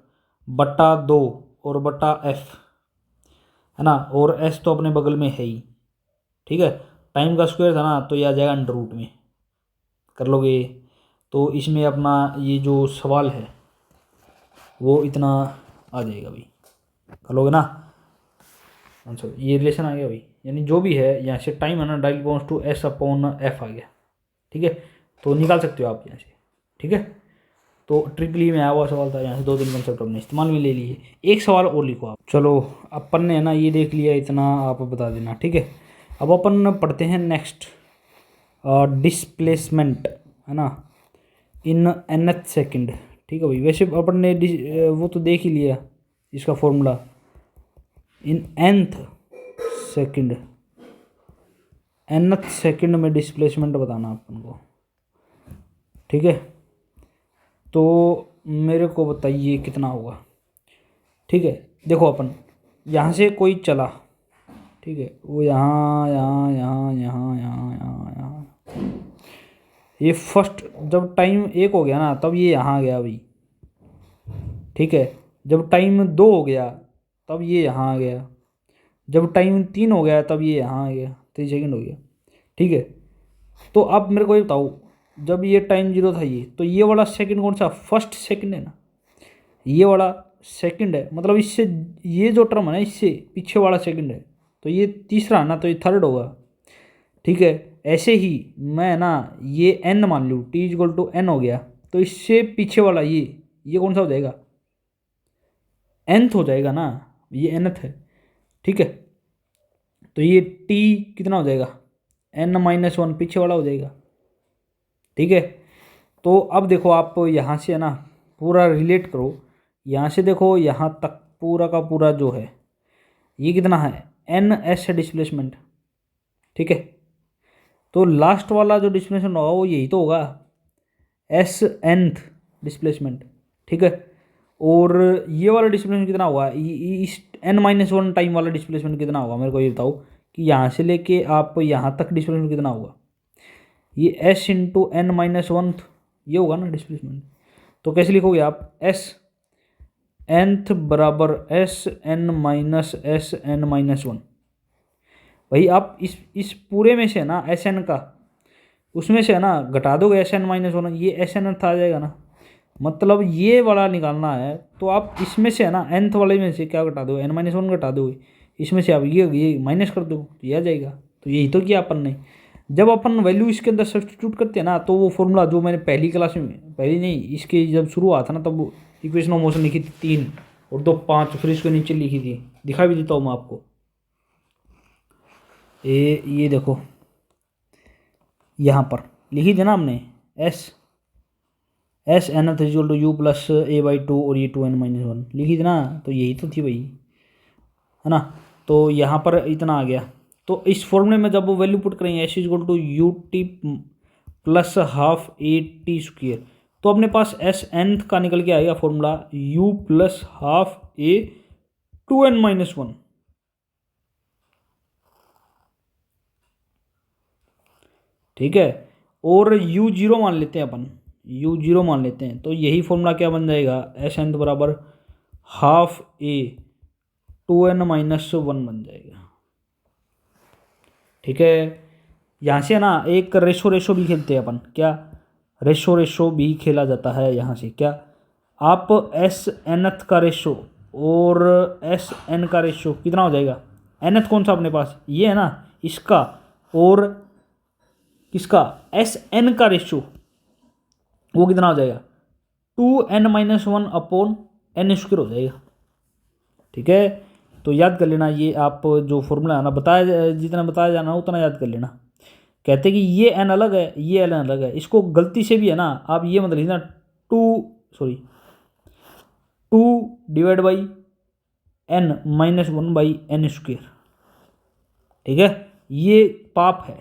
बटा 2 और बटा f, है ना। और s तो अपने बगल में है ही, ठीक है। टाइम का स्क्वायर था ना तो ये आ जाएगा अंडर रूट में, कर लोगे। तो इसमें अपना ये जो सवाल है वो इतना आ जाएगा भाई, कर लोगे ना आंसर। ये रिलेशन आ गया भाई, यानी जो भी है यहाँ से टाइम है ना direct belongs to s upon f आ गया, ठीक है। तो निकाल सकते हो आप यहाँ से, ठीक है। तो ट्रिपली में आया हुआ सवाल था, यहाँ से 2-3 कंसेप्ट हमने इस्तेमाल में ले लिए। एक सवाल और लिखो आप। चलो अपन ने है ना ये देख लिया, इतना आप बता देना, ठीक है। अब अपन पढ़ते हैं नेक्स्ट, डिस्प्लेसमेंट, है ना, इन nth सेकंड। ठीक है भाई, वैसे अपन ने वो तो देख ही लिया इसका फॉर्मूला, इन nth सेकंड, nth सेकंड में डिस्प्लेसमेंट बताना अपन को। ठीक है, तो मेरे को बताइए कितना होगा। ठीक है, देखो अपन यहाँ से कोई चला, ठीक है, वो यहाँ यहाँ यहाँ यहाँ यहाँ यहाँ यहाँ, ये फर्स्ट जब टाइम 1 हो गया ना तब ये यहाँ गया भाई। ठीक है, जब टाइम 2 हो गया तब ये यहाँ आ गया, जब टाइम 3 हो गया तब ये यहाँ आ गया, 3 सेकंड हो गया। ठीक है, तो अब मेरे को ये बताओ, जब ये टाइम 0 था ये, तो ये वाला सेकंड कौन सा, फर्स्ट सेकंड है ना, ये वाला सेकंड है, मतलब इससे ये जो टर्म है ना इससे पीछे वाला सेकंड है, तो ये तीसरा है ना, तो ये थर्ड होगा। ठीक है, ऐसे ही मैं ना ये n मान लूँ, t इक्वल टू n हो गया, तो इससे पीछे वाला ये कौन सा हो जाएगा, nth हो जाएगा ना, ये nth है। ठीक है, तो ये t कितना हो जाएगा, n-1 पीछे वाला हो जाएगा। ठीक है, तो अब देखो आप यहाँ से है ना पूरा रिलेट करो, यहाँ से देखो यहाँ तक पूरा का पूरा जो है ये कितना है, ns है डिस्प्लेसमेंट। ठीक है, तो लास्ट वाला जो डिस्प्लेसमेंट होगा वो यही तो होगा, nth डिस्प्लेसमेंट। ठीक है, और ये वाला डिस्प्लेसमेंट कितना होगा, इस n-1 टाइम वाला डिस्प्लेसमेंट कितना होगा, मेरे को ये बताओ कि यहाँ से लेके आप यहाँ तक डिस्प्लेसमेंट कितना होगा, ये s इंटू n-1 ये होगा ना डिस्प्लेसमेंट। तो कैसे लिखोगे आप, s nth बराबर s n-1 भाई। आप इस पूरे में से है ना एस एन का, उसमें से है ना घटा दोगे SN-1, ये SN आ जाएगा ना, मतलब ये वाला निकालना है, तो आप इसमें से है ना nth वाले में से क्या घटा दो, n-1 घटा दोगे, इसमें से आप ये माइनस कर दो तो ये आ जाएगा। तो यही तो किया अपन ने, जब अपन वैल्यू इसके अंदर सब्स्टिट्यूट करते हैं ना, तो वो फॉर्मूला जो मैंने पहली क्लास में, पहली नहीं इसके जब शुरू हुआ था ना, तब इक्वेशन ऑफ मोशन लिखी थी 3 और 2 5, फिर इसके नीचे लिखी थी, दिखा भी देता हूँ मैं आपको। ये देखो यहाँ पर लिखी थी ना हमने, s n th equal to u plus a/2 और ये 2n-1 लिखी थी ना, तो यही तो थी भाई, है ना। तो यहाँ पर इतना आ गया, तो इस फॉर्मूले में जब वो वैल्यू पुट करेंगे s equal to u t plus half a t square, तो अपने पास एस एन का निकल के आएगा formula u plus half a 2n-1। ठीक है, और u0 मान लेते हैं अपन, u0 मान लेते हैं, तो यही फॉर्मूला क्या बन जाएगा, एस एन बराबर हाफ ए 2n-1 बन जाएगा। ठीक है, यहाँ से ना एक रेशो भी खेलते हैं अपन, क्या रेशो भी खेला जाता है यहाँ से, क्या आप एस एनथ का रेशो और एस एन का रेशो कितना हो जाएगा, एनथ कौन सा अपने पास ये है ना, इसका और किसका एस एन का रेशो वो कितना हो जाएगा, 2n-1 अपॉन n स्क्वायर हो जाएगा। ठीक है, तो याद कर लेना, ये आप जो फॉर्मूला है ना बताया, जितना बताया जाना उतना याद कर लेना। कहते कि ये n अलग है, ये n अलग है, इसको गलती से भी है ना आप ये मतलब लिखना 2 डिवाइड बाई n-1/n स्क्वायर। ठीक है, ये पाप है,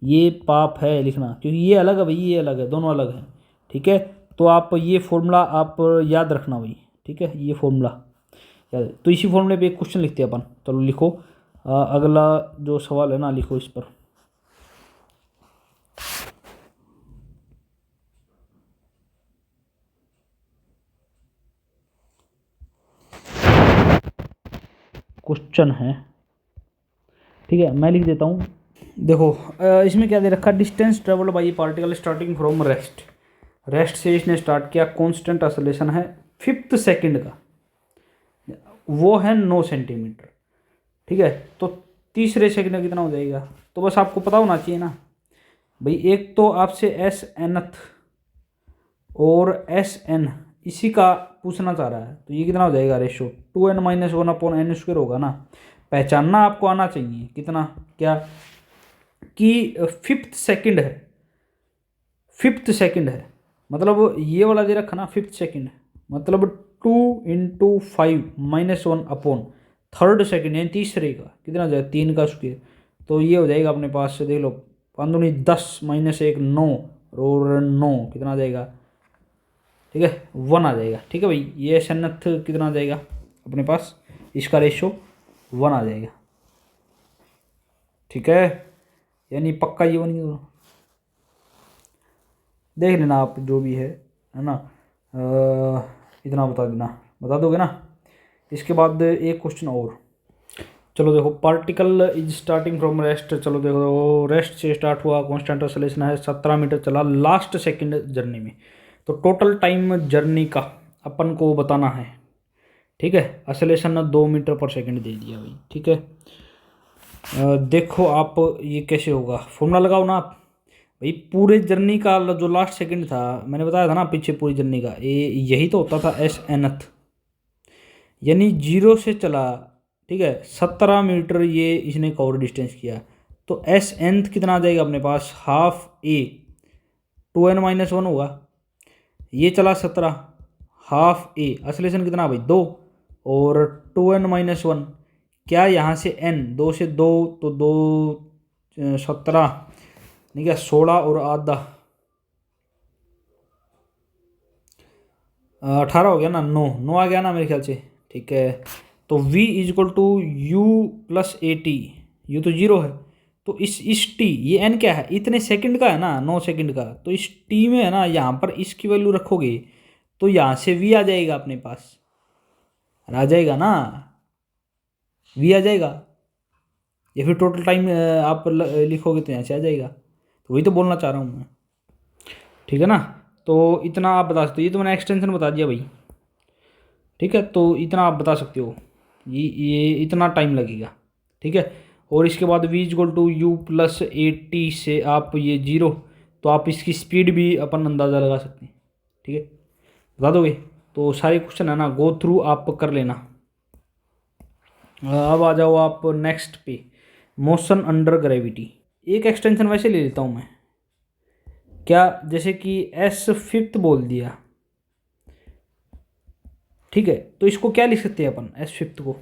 ये पाप है लिखना, क्योंकि ये अलग है भाई, ये अलग है, दोनों अलग हैं। ठीक है, तो आप ये फॉर्मूला आप याद रखना भाई। ठीक है, ये फॉर्मूला याद, तो इसी फॉर्मूले पे एक क्वेश्चन लिखते हैं अपन, चलो लिखो, अगला जो सवाल है ना लिखो इस पर। क्वेश्चन है, ठीक है, मैं लिख देता हूँ। देखो इसमें क्या दे रखा, distance travelled by particle starting from rest से इसने स्टार्ट किया, कांस्टेंट एक्सेलरेशन है 5th सेकंड का, वो है 9 सेंटीमीटर। ठीक है, तो तीसरे सेकंड में कितना हो जाएगा, तो बस आपको पता होना चाहिए ना भाई, एक तो आपसे एस एनथ और एस एन इसी का पूछना चाह रहा है, तो ये कितना हो जाएगा ratio 2n-1 upon n square होगा ना। पहचानना आपको आना चाहिए कितना, क्या कि 5th सेकंड है, 5th सेकंड है, मतलब ये वाला दे रखा ना 5th सेकंड, मतलब 2 × 5 - 1 अपॉन 3rd सेकंड, यानी तीसरे का कितना जाएगा 3 का स्क्वायर। तो ये हो जाएगा अपने पास से, देख लो 5 × 10 - 1 9 और 9 कितना आ जाएगा, ठीक है 1 आ जाएगा। ठीक है भाई, ये सन्नत कितना आ जाएगा अपने पास, इसका रेशो 1 आ जाएगा। ठीक है, यानी पक्का ये 1 देख लेना आप जो भी है ना, इतना बता देना, बता दोगे ना। इसके बाद एक क्वेश्चन और, चलो देखो, particle is starting from rest, चलो देखो रेस्ट से स्टार्ट हुआ, कांस्टेंट एक्सेलरेशन है, 17 मीटर चला लास्ट सेकंड जर्नी में, तो टोटल टाइम जर्नी का अपन को बताना है। ठीक है, एक्सेलरेशन 2 मीटर पर सेकंड दे दिया भाई। ठीक है, देखो आप ये कैसे होगा, फॉर्मूला लगाओ ना आप भाई। पूरे जर्नी का जो लास्ट सेकंड था, मैंने बताया था ना पीछे पूरी जर्नी का, ये यही तो होता था एस nth, यानी 0 से चला, ठीक है 17 मीटर ये इसने कवर डिस्टेंस किया, तो एस nth कितना आ जाएगा अपने पास, हाफ ए 2n - 1 होगा, ये चला 17, हाफ ए एक्सेलरेशन कितना भाई 2, और 2n - 1 क्या, यहाँ से n 2 से 2 तो 2 17 नहीं क्या 16 और आधा 18 हो गया ना, 9 आ गया ना मेरे ख्याल से। ठीक है, तो v = u + at, u तो 0 है, तो इस t, ये n क्या है, इतने सेकंड का है ना 9 सेकंड का, तो इस t में है ना, यहाँ पर इसकी वैल्यू रखोगे तो यहाँ से v आ जाएगा अपने पास, आ जाएगा ना v आ जाएगा, या फिर टोटल टाइम आप लिखोगे तो यहाँ से आ जाएगा, तो वही तो बोलना चाह रहा हूँ मैं। ठीक है ना, तो इतना आप बता सकते हो, ये तो मैंने एक्सटेंशन बता दिया भाई। ठीक है, तो इतना आप बता सकते हो, ये इतना टाइम लगेगा। ठीक है, और इसके बाद v = u + at से आप ये 0, तो आप इसकी स्पीड भी अपन अंदाज़ा लगा सकते हैं। ठीक है, बता दोगे, तो सारे क्वेश्चन है ना गो थ्रू आप कर लेना। अब आ जाओ आप नेक्स्ट पे, मोशन अंडर ग्रेविटी। एक एक्सटेंशन वैसे ले लेता हूँ मैं, क्या, जैसे कि s5th बोल दिया, ठीक है, तो इसको क्या लिख सकते हैं अपन, s5th को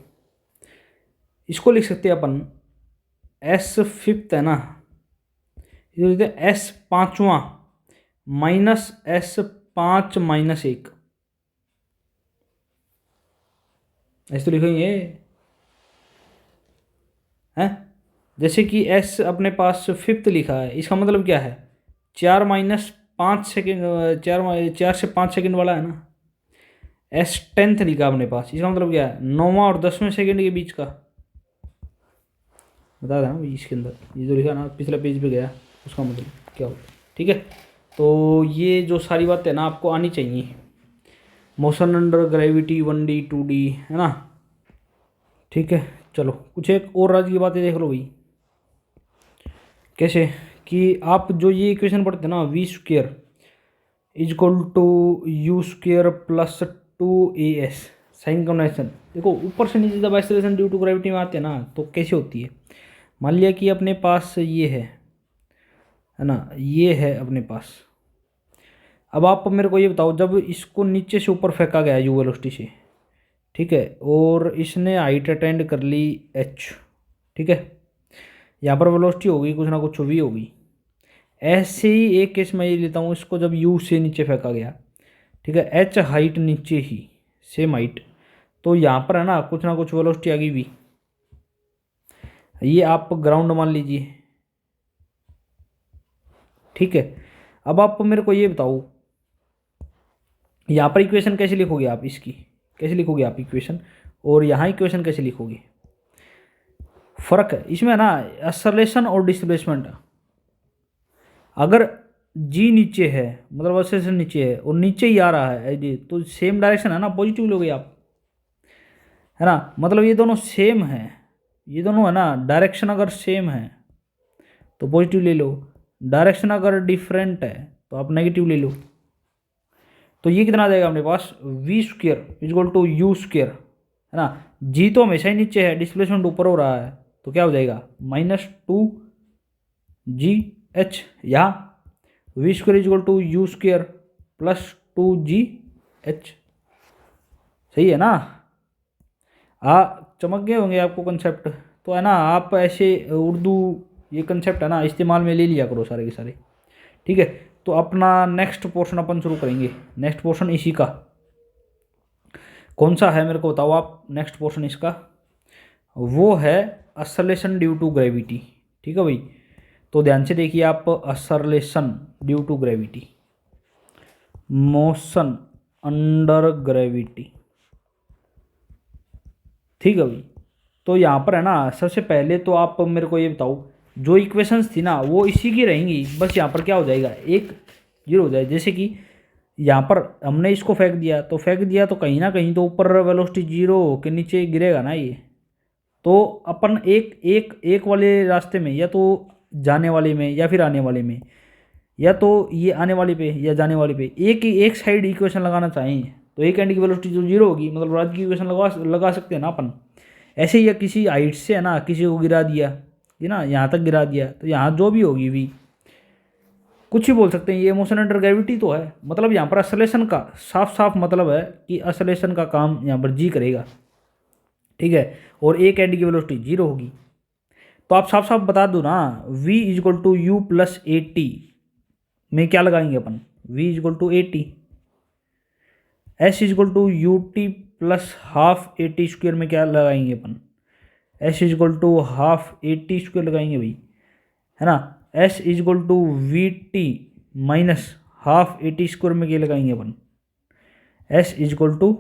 इसको लिख सकते हैं अपन, s5th है ना, ये लिखते हैं s5वां - s5 - 1, ऐसे तो लिखेंगे हैं। जैसे कि s अपने पास 5th लिखा है, इसका मतलब क्या है, 4 - 5 सेकेंड, 4 से 5 सेकेंड वाला है ना। s10th लिखा अपने पास, इसका मतलब क्या है, 9वां और 10वें सेकेंड के बीच का, बता देना भाई इसके अंदर, ये जो लिखा ना पिछले पेज पे गया, उसका मतलब क्या होता है। ठीक है, तो ये जो सारी बातें ना आपको आनी चाहिए, motion under gravity 1D 2D है ना। ठीक है, चलो कुछ एक और राज की बातें देख लो भाई, कैसे कि आप जो ये इक्वेशन पढ़ते हैं ना, v² = u² + 2as sign convention, देखो ऊपर से नीचे जब एक्सेलरेशन ड्यू टू ग्रेविटी में आते हैं ना, तो कैसे होती है, मान लिया कि अपने पास ये है ना, ये है अपने पास। अब आप मेरे को ये बताओ, जब इसको नीचे से ऊपर फेंका गया u वेलोसिटी से, ठीक है, और इसने हाइट अटेंड कर ली h, ठीक है, यहाँ पर वेलोसिटी होगी कुछ ना कुछ v होगी। ऐसे ही एक केस मैं ये लेता हूँ, इसको जब u से नीचे फेंका गया, ठीक है, h हाइट नीचे ही सेम हाइट, तो यहाँ पर है ना कुछ वेलोसिटी आ गई v, ये आप ग्राउंड मान लीजिए। ठीक है, अब आप मेरे को ये बताओ, यहाँ पर इक्वेशन कैसे लिखोगे आप, इसकी कैसे लिखोगे आप इक्वेशन, और यहाँ इक्वेशन कैसे लिखोगे, फर्क है इसमें ना एक्सेलरेशन और डिस्प्लेसमेंट। अगर जी नीचे है, मतलब एक्सेलरेशन नीचे है और नीचे ही आ रहा है, तो सेम डायरेक्शन है ना, पॉजिटिव लोगे आप, है ना, मतलब ये दोनों सेम है, ये दोनों है ना, डायरेक्शन अगर सेम है तो पॉजिटिव ले लो, डायरेक्शन अगर डिफरेंट है तो आप नेगेटिव ले लो। तो ये कितना आ जाएगा अपने पास, v² = u², है ना, जी तो हमेशा ही नीचे है, डिस्प्लेसमेंट ऊपर हो रहा है, तो क्या हो जाएगा -2gh यहाँ, v square is equal to u square plus 2GH। सही है ना? चमक गए होंगे आपको कंसेप्ट। तो है ना, आप ऐसे उर्दू ये कंसेप्ट है ना इस्तेमाल में ले लिया करो सारे के सारे। ठीक है, तो अपना नेक्स्ट पोर्शन अपन शुरू करेंगे। नेक्स्ट पोर्शन इसी का कौन सा है मेरे को बताओ आप। नेक्स्ट पोर्शन इसका वो है असलेशन ड्यू टू ग्रेविटी। ठीक है भाई, तो ध्यान से देखिए आप। Acceleration due to gravity, motion under gravity. ठीक है भाई, तो यहाँ पर है ना सबसे पहले तो आप मेरे को ये बताओ, जो इक्वेशंस थी ना वो इसी की रहेंगी, बस यहाँ पर क्या हो जाएगा, एक जीरो हो जाए। जैसे कि यहाँ पर हमने इसको फेंक दिया, तो कहीं ना कहीं तो ऊपर वेलोसिटी जीरो के नीचे गिरेगा ना ये। तो अपन एक एक एक वाले रास्ते में, या तो जाने वाले में या फिर आने वाले में, या तो ये आने वाले पे या जाने वाले पे एक साइड इक्वेशन लगाना चाहें, तो एक एंड की वेलोसिटी जो जीरो होगी, मतलब राज की इक्वेशन लगा सकते हैं ना अपन। ऐसे ही या किसी हाइट से है ना किसी को गिरा दिया, ये ना यहाँ तक गिरा दिया, तो यहाँ जो भी होगी भी कुछ ही बोल सकते हैं, ये मोशन अंडर ग्रेविटी तो है। मतलब यहाँ पर असलेशन का साफ साफ मतलब है कि असलेशन का काम यहाँ पर जी करेगा। ठीक है, और एक एंड की वेलोसिटी जीरो होगी। तो आप साफ साफ बता दो ना, v is equal to u plus 80 में क्या लगाएंगे अपन, v is equal to 80, s is equal to u t plus half 80 square में क्या लगाएंगे अपन, s is equal to half 80 square लगाएंगे भाई, है ना। s is equal to v t minus half 80 square में क्या लगाएंगे अपन, s is equal to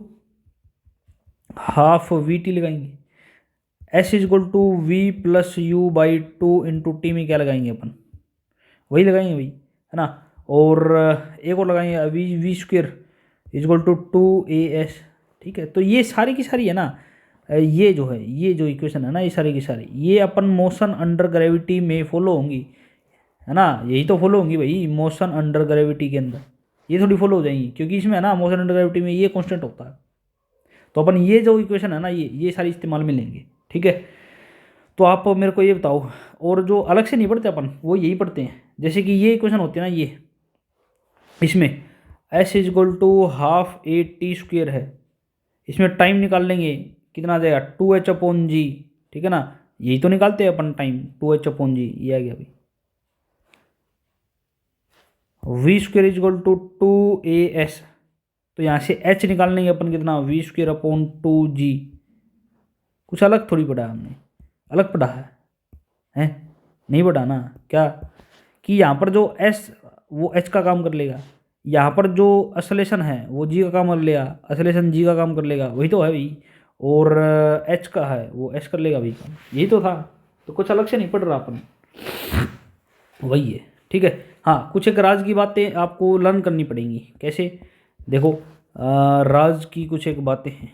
half v t लगाएंगे। s is equal to we plus u by 2 × t में क्या लगाएंगे अपन, वही लगाएंगे भाई, है ना। और एक और लगाएंगे v square is equal to 2as। ठीक है, तो ये सारी की सारी है ना, ये जो है, ये जो इक्वेशन है ना, ये सारी की सारी ये अपन मोशन अंडर ग्रेविटी में फॉलो होंगी, है ना। यही तो फॉलो होंगी भाई मोशन अंडर ग्रेविटी के अंदर, ये थोड़ी फॉलो हो जाएंगी, क्योंकि इसमें है ना मोशन अंडर ग्रेविटी में ये कांस्टेंट होता है। तो अपन ये जो इक्वेशन है ना ये सारी इस्तेमाल में लेंगे। ठीक है, तो आप मेरे को ये बताओ, और जो अलग से नहीं पढ़ते अपन वो यही पढ़ते हैं। जैसे कि ये इक्वेशन होती है ना, ये इसमें s is equal to half 80 square है, इसमें टाइम निकाल लेंगे कितना आ जाएगा 2h/g। ठीक है ना, यही तो निकालते हैं अपन टाइम, 2h/g ये आ गया भाई। v square is equal to 2as, तो यहाँ से h निकाल लेंगे अपन कितना, v²/2g। कुछ अलग थोड़ी पढ़ा है हमने, अलग पढ़ा है नहीं पढ़ा ना क्या, कि यहाँ पर जो s वो h का काम कर लेगा, यहाँ पर जो असलेशन है वो g का काम कर लेगा, असलेशन g का काम कर लेगा, वही तो है भाई। और h का है वो s कर लेगा भाई काम, यही तो था। तो कुछ अलग से नहीं पढ़ रहा अपन, वही है। ठीक है, हाँ कुछ एक राज की बातें आपको लर्न करनी पड़ेंगी। कैसे, देखो राज की कुछ एक बातें हैं,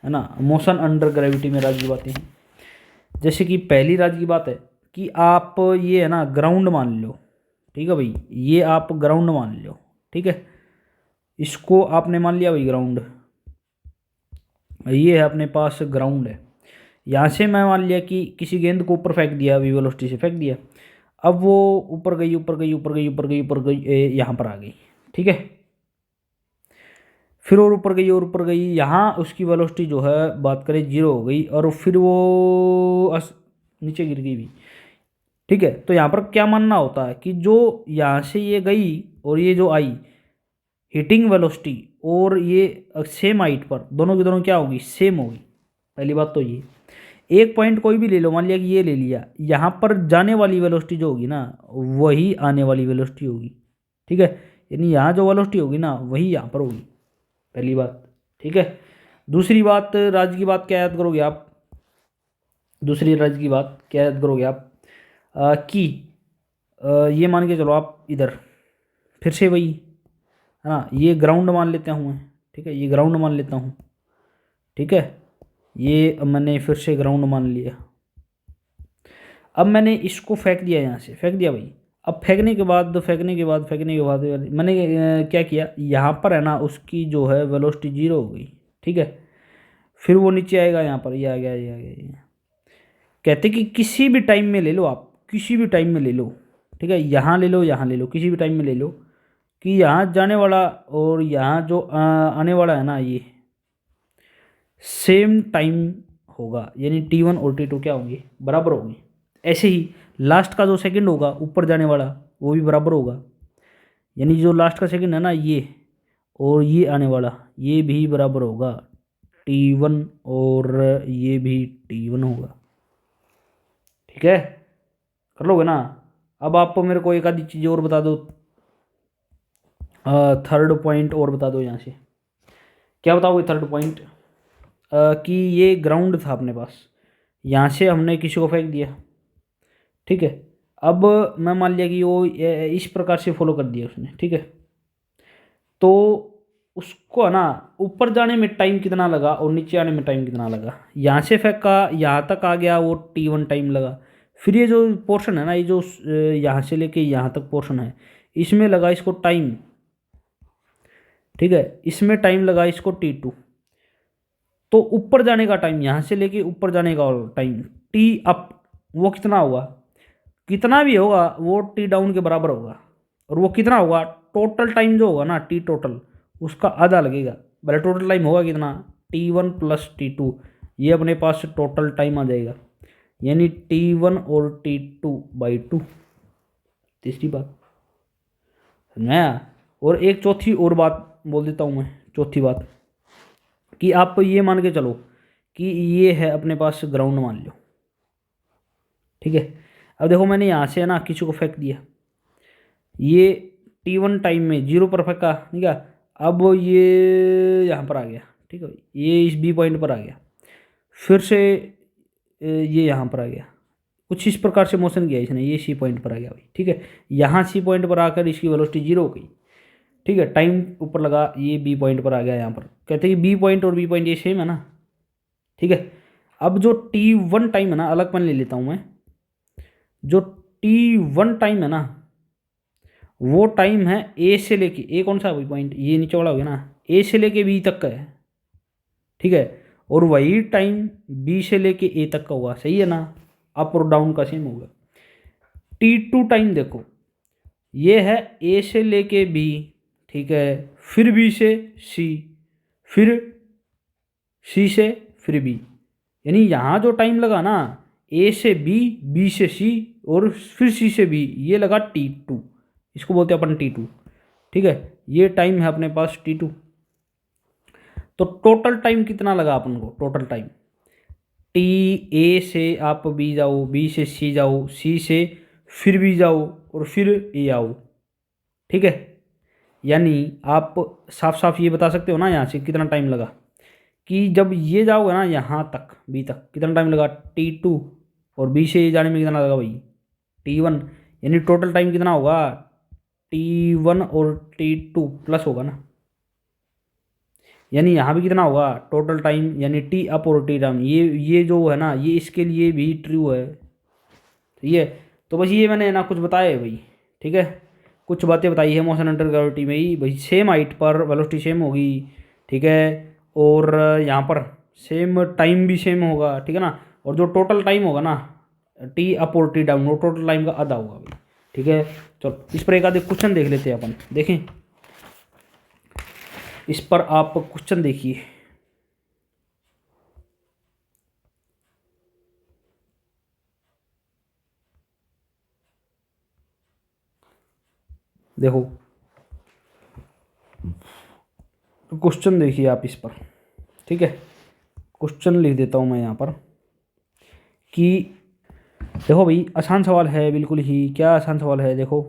है ना, मोशन अंडर ग्रेविटी में राज की बातें हैं। जैसे कि पहली राज की बात है कि आप ये है ना ग्राउंड मान लो। ठीक है भाई, ये आप ग्राउंड मान लो। ठीक है, इसको आपने मान लिया भाई ग्राउंड, ये है अपने पास ग्राउंड है। यहाँ से मैं मान लिया कि किसी गेंद को ऊपर फेंक दिया, वी वेलोसिटी से फेंक दिया, अब वो ऊपर गई ऊपर गई ऊपर गई ऊपर गई ऊपर गई यहाँ पर आ गई। ठीक है, फिर और ऊपर गई और ऊपर गई, यहाँ उसकी वेलोसिटी जो है बात करें जीरो हो गई, और फिर वो नीचे गिर गई भी। ठीक है, तो यहाँ पर क्या मानना होता है कि जो यहाँ से ये गई और ये जो आई हिटिंग वेलोसिटी, और ये सेम हाइट पर दोनों की दोनों क्या होगी, सेम होगी। पहली बात तो ये, एक पॉइंट कोई भी ले लो, मान लिया कि ये ले लिया, यहाँ पर जाने वाली वेलोसिटी जो होगी ना वही आने वाली वेलोसिटी होगी। ठीक है, यानी यहाँ जो वेलोसिटी होगी ना वही यहाँ पर होगी, पहली बात। ठीक है, दूसरी बात राज की बात क्या याद करोगे आप, दूसरी राज की बात क्या याद करोगे आप, कि ये मान के चलो आप इधर फिर से वही, है ना, ये ग्राउंड मान लेता हूँ मैं। ठीक है, ये ग्राउंड मान लेता हूँ। ठीक है, ये मैंने फिर से ग्राउंड मान लिया। अब मैंने इसको फेंक दिया, यहाँ से फेंक दिया भाई। अब फेंकने के बाद मैंने क्या किया, यहाँ पर है ना उसकी जो है वेलोसिटी जीरो हो गई। ठीक है, फिर वो नीचे आएगा, यहाँ पर ये आ गया, ये आ गया, ये कहते कि किसी भी टाइम में ले लो आप, किसी भी टाइम में ले लो, ठीक है, यहाँ ले लो, यहाँ ले लो, किसी भी टाइम में ले लो कि यहाँ जाने वाला और यहाँ जो आने वाला है ना, ये सेम टाइम होगा, यानी T1 और T2 क्या होंगे, बराबर होंगे। ऐसे ही लास्ट का जो सेकंड होगा ऊपर जाने वाला वो भी बराबर होगा, यानी जो लास्ट का सेकंड है ना ये और ये आने वाला ये भी बराबर होगा T1 और ये भी T1 होगा। ठीक है, कर लोगे ना। अब आप मेरे को एक आधी चीज़ और बता दो, थर्ड पॉइंट और बता दो यहाँ से। क्या बताओगे थर्ड पॉइंट? कि ये ग्राउंड था अपने पास, यहाँ से हमने किसी को फेंक दिया, ठीक है। अब मैं मान लिया कि वो इस प्रकार से फॉलो कर दिया उसने, ठीक है। तो उसको है ना ऊपर जाने में टाइम कितना लगा और नीचे आने में टाइम कितना लगा। यहाँ से फेंका, यहाँ तक आ गया, वो T1 टाइम लगा। फिर ये जो पोर्शन है ना, ये जो यहाँ से लेके यहाँ तक पोर्शन है, इसमें लगा इसको टाइम, ठीक है, इसमें टाइम लगा इसको T2। तो ऊपर जाने का टाइम, यहाँ से लेके ऊपर जाने का टाइम T अप, वो कितना होगा, कितना भी होगा वो T डाउन के बराबर होगा। और वो कितना होगा, टोटल टाइम जो होगा ना T टोटल, उसका आधा लगेगा। भले टोटल टाइम होगा कितना, T1 प्लस T2, ये अपने पास टोटल टाइम आ जाएगा, यानी T1 और T2 बाई 2। तीसरी बात समझ में आया? और एक चौथी और बात बोल देता हूँ मैं, चौथी बात कि आप ये मान के चलो कि ये है अपने पास ग्राउंड मान लो, ठीक है। अब देखो मैंने यहाँ से है ना किसी को फेंक दिया, ये T1 टाइम में 0 पर फेंका, ठीक है। अब ये यहाँ पर आ गया, ठीक है, ये इस B पॉइंट पर आ गया, फिर से ये यहाँ पर आ गया, कुछ इस प्रकार से मोशन किया इसने, ये C पॉइंट पर आ गया भाई, ठीक है। यहाँ C पॉइंट पर आकर इसकी वेलोसिटी 0 हो गई, ठीक है। टाइम ऊपर लगा, ये B पॉइंट पर आ गया, यहाँ पर कहते हैं कि B पॉइंट और B पॉइंट ये सेम है ना, ठीक है। अब जो T1 टाइम है ना, अलग पन ले लेता हूँ मैं, जो T1 टाइम है ना वो टाइम है A से लेके, A कौन सा भाई पॉइंट, ये नीचे वाला हो गया ना, A से लेके B तक का है, ठीक है। और वही टाइम B से लेके A तक का होगा, सही है ना, अप और डाउन का सेम होगा। T2 टाइम देखो, ये है A से लेके B, ठीक है, फिर B से C, फिर C से फिर B, यानी यहाँ जो टाइम लगा ना A से B, B से C और फिर C से B, ये लगा T2, इसको बोलते हैं अपन T2, ठीक है। ये टाइम है अपने पास T2। तो टोटल टाइम कितना लगा अपन को, टोटल टाइम A से आप B जाओ, B से C जाओ, C से फिर B जाओ और फिर A आओ, ठीक है। यानी आप साफ साफ ये बता सकते हो ना यहाँ से कितना टाइम लगा, कि जब ये जाओगे ना यहाँ तक B तक कितना टाइम लगा T2, और B से ये जाने में कितना लगा भाई T1, यानी टोटल टाइम कितना होगा T1 और T2 प्लस होगा ना, यानी यहाँ भी कितना होगा टोटल टाइम, यानी T अप और T डाउन, ये जो है ना ये इसके लिए भी ट्रू है, ठीक है। तो बस ये मैंने ना कुछ बताया है भाई, ठीक है, कुछ बातें बताई है मोशन अंडर ग्रेविटी में ही भाई। सेम हाइट पर वेलोसिटी सेम होगी, ठीक है, और यहाँ पर सेम टाइम भी सेम होगा, ठीक है ना। और जो टोटल टाइम होगा ना T अप और T डाउन, वो टोटल टाइम का आधा होगा भाई, ठीक है। चलो इस पर एक आधे क्वेश्चन देख लेते हैं अपन, देखें इस पर आप क्वेश्चन देखिए। देखो क्वेश्चन देखिए आप इस पर, ठीक है। क्वेश्चन लिख देता हूँ मैं यहाँ पर कि देखो भाई आसान सवाल है बिल्कुल ही, क्या आसान सवाल है देखो,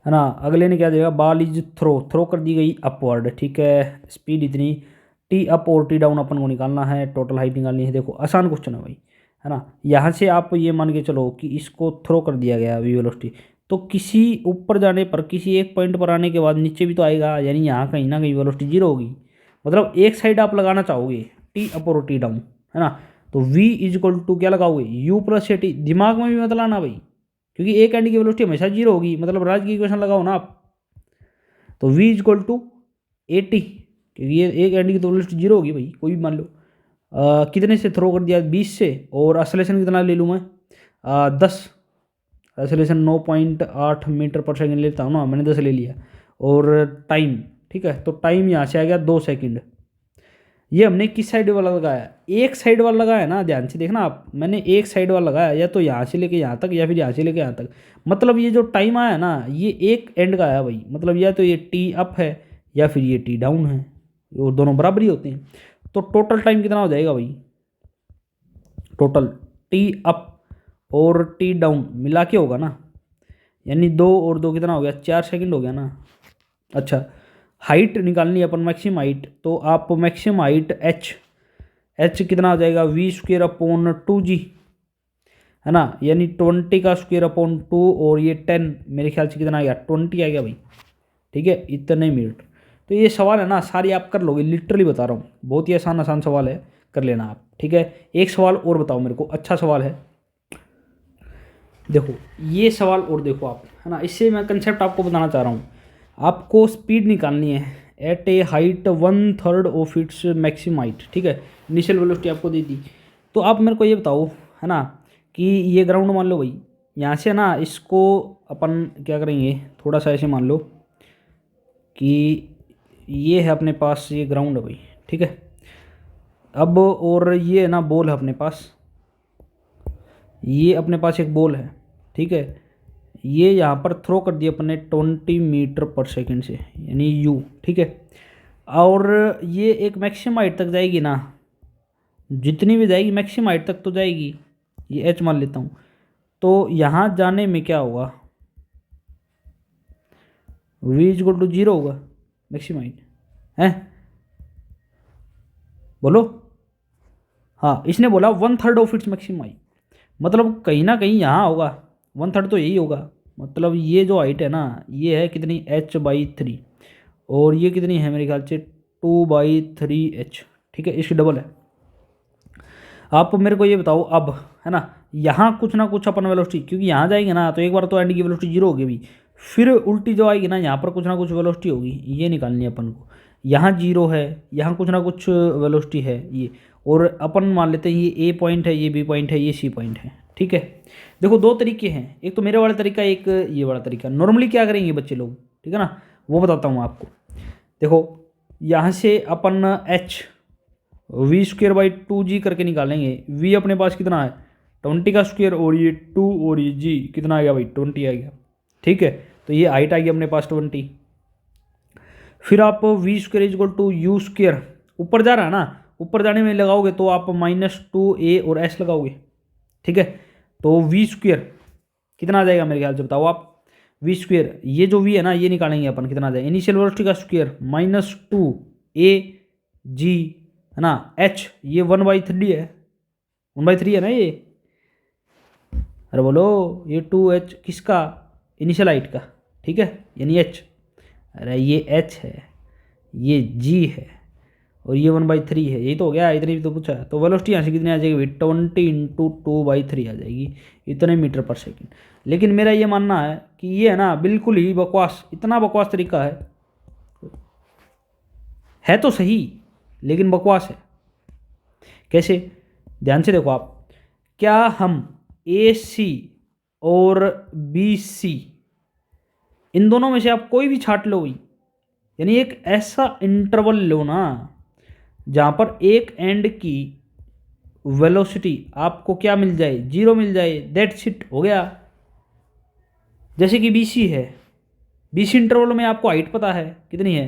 है ना। अगले ने क्या देगा, बॉल इज थ्रो कर दी गई अपवर्ड, ठीक है, स्पीड इतनी, T अप और T डाउन अपन को निकालना है, टोटल हाइट निकालनी है। देखो आसान क्वेश्चन है भाई, है ना। यहाँ से आप ये मान के चलो कि इसको थ्रो कर दिया गया वी वेलोसिटी, तो किसी ऊपर जाने पर किसी एक पॉइंट पर आने के बाद नीचे भी तो आएगा, यानी यहाँ कहीं ना कहीं वेलोसिटी 0 होगी। मतलब एक साइड आप लगाना चाहोगे T अप और T डाउन, है ना, तो V इज इक्वल टू क्या लगाओगे U प्लस T, दिमाग में भी मत लाना भाई, क्योंकि एक एंड की वेलोसिटी हमेशा 0 होगी, मतलब राज की इक्वेशन लगाओ ना आप, तो V is equal to AT, क्योंकि ये एक एंड की तो वेलोसिटी 0 होगी भाई, कोई भी मान लो। कितने से थ्रो कर दिया 20 से, और असलेशन कितना ले लूँ मैं 10, रेसोल्यूशन 9.8 मीटर पर सेकंड लेता हूँ ना, मैंने 10 ले लिया। और टाइम, ठीक है, तो टाइम यहाँ से आ गया 2 सेकंड। ये हमने किस साइड वाला लगाया, एक साइड वाला लगाया ना, ध्यान से देखना आप, मैंने एक साइड वाला लगाया, या तो यहाँ से लेके यहाँ तक या फिर यहाँ से लेके यहाँ तक। मतलब ये जो टाइम आया ना, ये एक एंड का आया भाई, मतलब या तो ये टी अप है या फिर ये टी डाउन है, और दोनों बराबर ही होते हैं। तो टोटल टाइम कितना हो जाएगा भाई, टोटल टी अप और टी डाउन मिला के होगा ना, यानी 2 और 2 कितना हो गया, 4 सेकंड हो गया ना। अच्छा, हाइट निकालनी है अपन, मैक्सिमम हाइट, तो आप मैक्सिमम हाइट एच कितना हो जाएगा, v² / 2g, है ना, यानी 20 का स्क्वायर अपॉन 2, और ये 10 मेरे ख्याल से कितना आ गया, 20 आ गया भाई, ठीक है, इतने मीटर। तो ये सवाल है ना, सारी आप कर लोगे, लिटरली बता रहा हूँ, बहुत ही आसान आसान सवाल है, कर लेना आप, ठीक है। एक सवाल और बताओ मेरे को, अच्छा सवाल है, देखो ये सवाल और देखो आप, है ना, इससे मैं कंसेप्ट आपको बताना चाह रहा हूँ। आपको स्पीड निकालनी है at a height 1/3 of its maximum height, ठीक है, इनिशियल वेलोसिटी आपको दे दी। तो आप मेरे को ये बताओ, है ना, कि ये ग्राउंड मान लो भाई, यहाँ से ना इसको अपन क्या करेंगे, थोड़ा सा ऐसे मान लो कि ये है अपने पास, ये ग्राउंड है भाई, ठीक है। अब और ये है ना बॉल है अपने पास, ये अपने पास एक बॉल है, ठीक है, ये यहाँ पर थ्रो कर दिया अपने 20 मीटर पर सेकंड से, यानी यू, ठीक है। और ये एक मैक्सिमम हाइट तक जाएगी ना, जितनी भी जाएगी मैक्सिमम हाइट तक तो जाएगी, ये एच मान लेता हूँ। तो यहाँ जाने में क्या होगा, v = 0 होगा मैक्सिमम हाइट, है, बोलो। हाँ, इसने बोला 1/3 ऑफ इट्स मैक्सिमम हाइट, मतलब कहीं ना कहीं यहाँ होगा 1/3, तो यही होगा। मतलब ये जो हाइट है ना, ये है कितनी, h/3, और ये कितनी है मेरे ख्याल से 2/3h, ठीक है, इसकी डबल है। आप मेरे को ये बताओ अब, है ना, यहाँ कुछ ना कुछ अपन वेलोसिटी, क्योंकि यहाँ जाएंगे ना तो एक बार तो एंड की वेलोसिटी 0 होगी भी, फिर उल्टी जो आएगी ना, यहाँ पर कुछ ना कुछ वेलोसिटी होगी, ये निकालनी है अपन को। यहाँ 0 है, यहाँ कुछ ना कुछ वेलोसिटी है ये, और अपन मान लेते हैं ये A पॉइंट है, ये B पॉइंट है, ये C पॉइंट है, ठीक है। देखो 2 तरीके हैं, एक तो मेरे वाला तरीका, एक ये वाला तरीका। नॉर्मली क्या करेंगे बच्चे लोग, ठीक है ना, वो बताता हूँ आपको। देखो यहाँ से अपन h v²/2g करके निकालेंगे। v अपने पास कितना है 20 का स्क्वायर, और ये 2 और ये g कितना आ गया भाई 20 आ गया, ठीक है। तो ये हाइट आ गई अपने पास 20। फिर आप v² = u², ऊपर जा रहा है ना, ऊपर जाने में लगाओगे तो आप -2a और s लगाओगे, ठीक है। तो v² कितना आ जाएगा मेरे ख्याल से, बताओ आप, v², ये जो v है ना ये निकालेंगे अपन, कितना आ जाएगा, इनिशियल वेलोसिटी का स्क्वायर -2a g, है ना, h ये 1/3 है, 1/3 है ना ये, अरे बोलो, ये 2h किसका, इनिशियल हाइट का, ठीक है, यानी h, अरे ये h है, ये g है, और ये 1/3 है, यही तो हो गया, इतनी भी तो पूछा है। तो वेलोसिटी यहाँ से कितनी आ जाएगी, 20 × 2/3 आ जाएगी, इतने मीटर पर सेकंड। लेकिन मेरा ये मानना है कि ये है ना बिल्कुल ही बकवास, इतना बकवास तरीका है तो सही लेकिन बकवास है। कैसे, ध्यान से देखो आप, क्या हम AC और BC इन दोनों में से आप कोई भी छाट लो, यानी एक ऐसा इंटरवल लो ना जहाँ पर एक एंड की वेलोसिटी आपको क्या मिल जाए, 0 मिल जाए, दैट्स इट, हो गया। जैसे कि BC है, BC इंटरवल में आपको हाइट पता है कितनी है,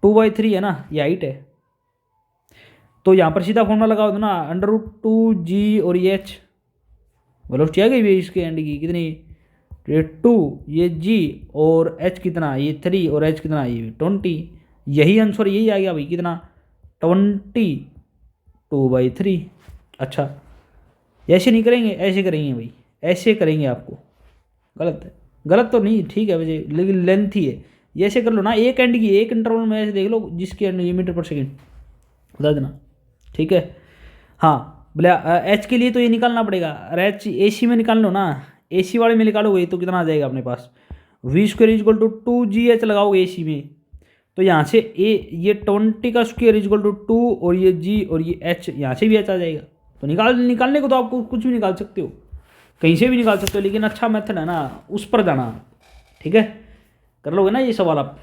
2/3 है ना, ये हाइट है। तो यहाँ पर सीधा फॉर्मूला लगाओ तो ना, √2g और ये h, वेलोसिटी आ गई भी इसके एंड की कितनी, ये 2, ये g और h कितना, ये 3 और h कितना, ये 20, यही आंसर यही आ गया भाई, कितना 20 2/3। अच्छा, ऐसे नहीं करेंगे, ऐसे करेंगे भाई, ऐसे करेंगे आपको, गलत है, गलत तो नहीं, ठीक है वैसे, लेकिन लेंथ ही है, ये ऐसे कर लो ना, एक एंड की एक इंटरवल में ऐसे देख लो, जिसके एंड ये मीटर पर सेकेंड बता देना, ठीक है। हाँ बोले एच के लिए तो ये निकालना पड़ेगा, अरे एच AC में निकाल लो ना, AC वाले में निकालोगे तो कितना आ जाएगा अपने पास, v² = 2gh लगाओगे AC में, तो यहाँ से ये 20 का स्क्वायर = 2 और ये g और ये h, यहाँ से भी h आ जाएगा। तो निकालने को तो आपको कुछ भी निकाल सकते हो, कहीं से भी निकाल सकते हो, लेकिन अच्छा मेथड है ना उस पर जाना, ठीक है। कर लोगे ना ये सवाल आप।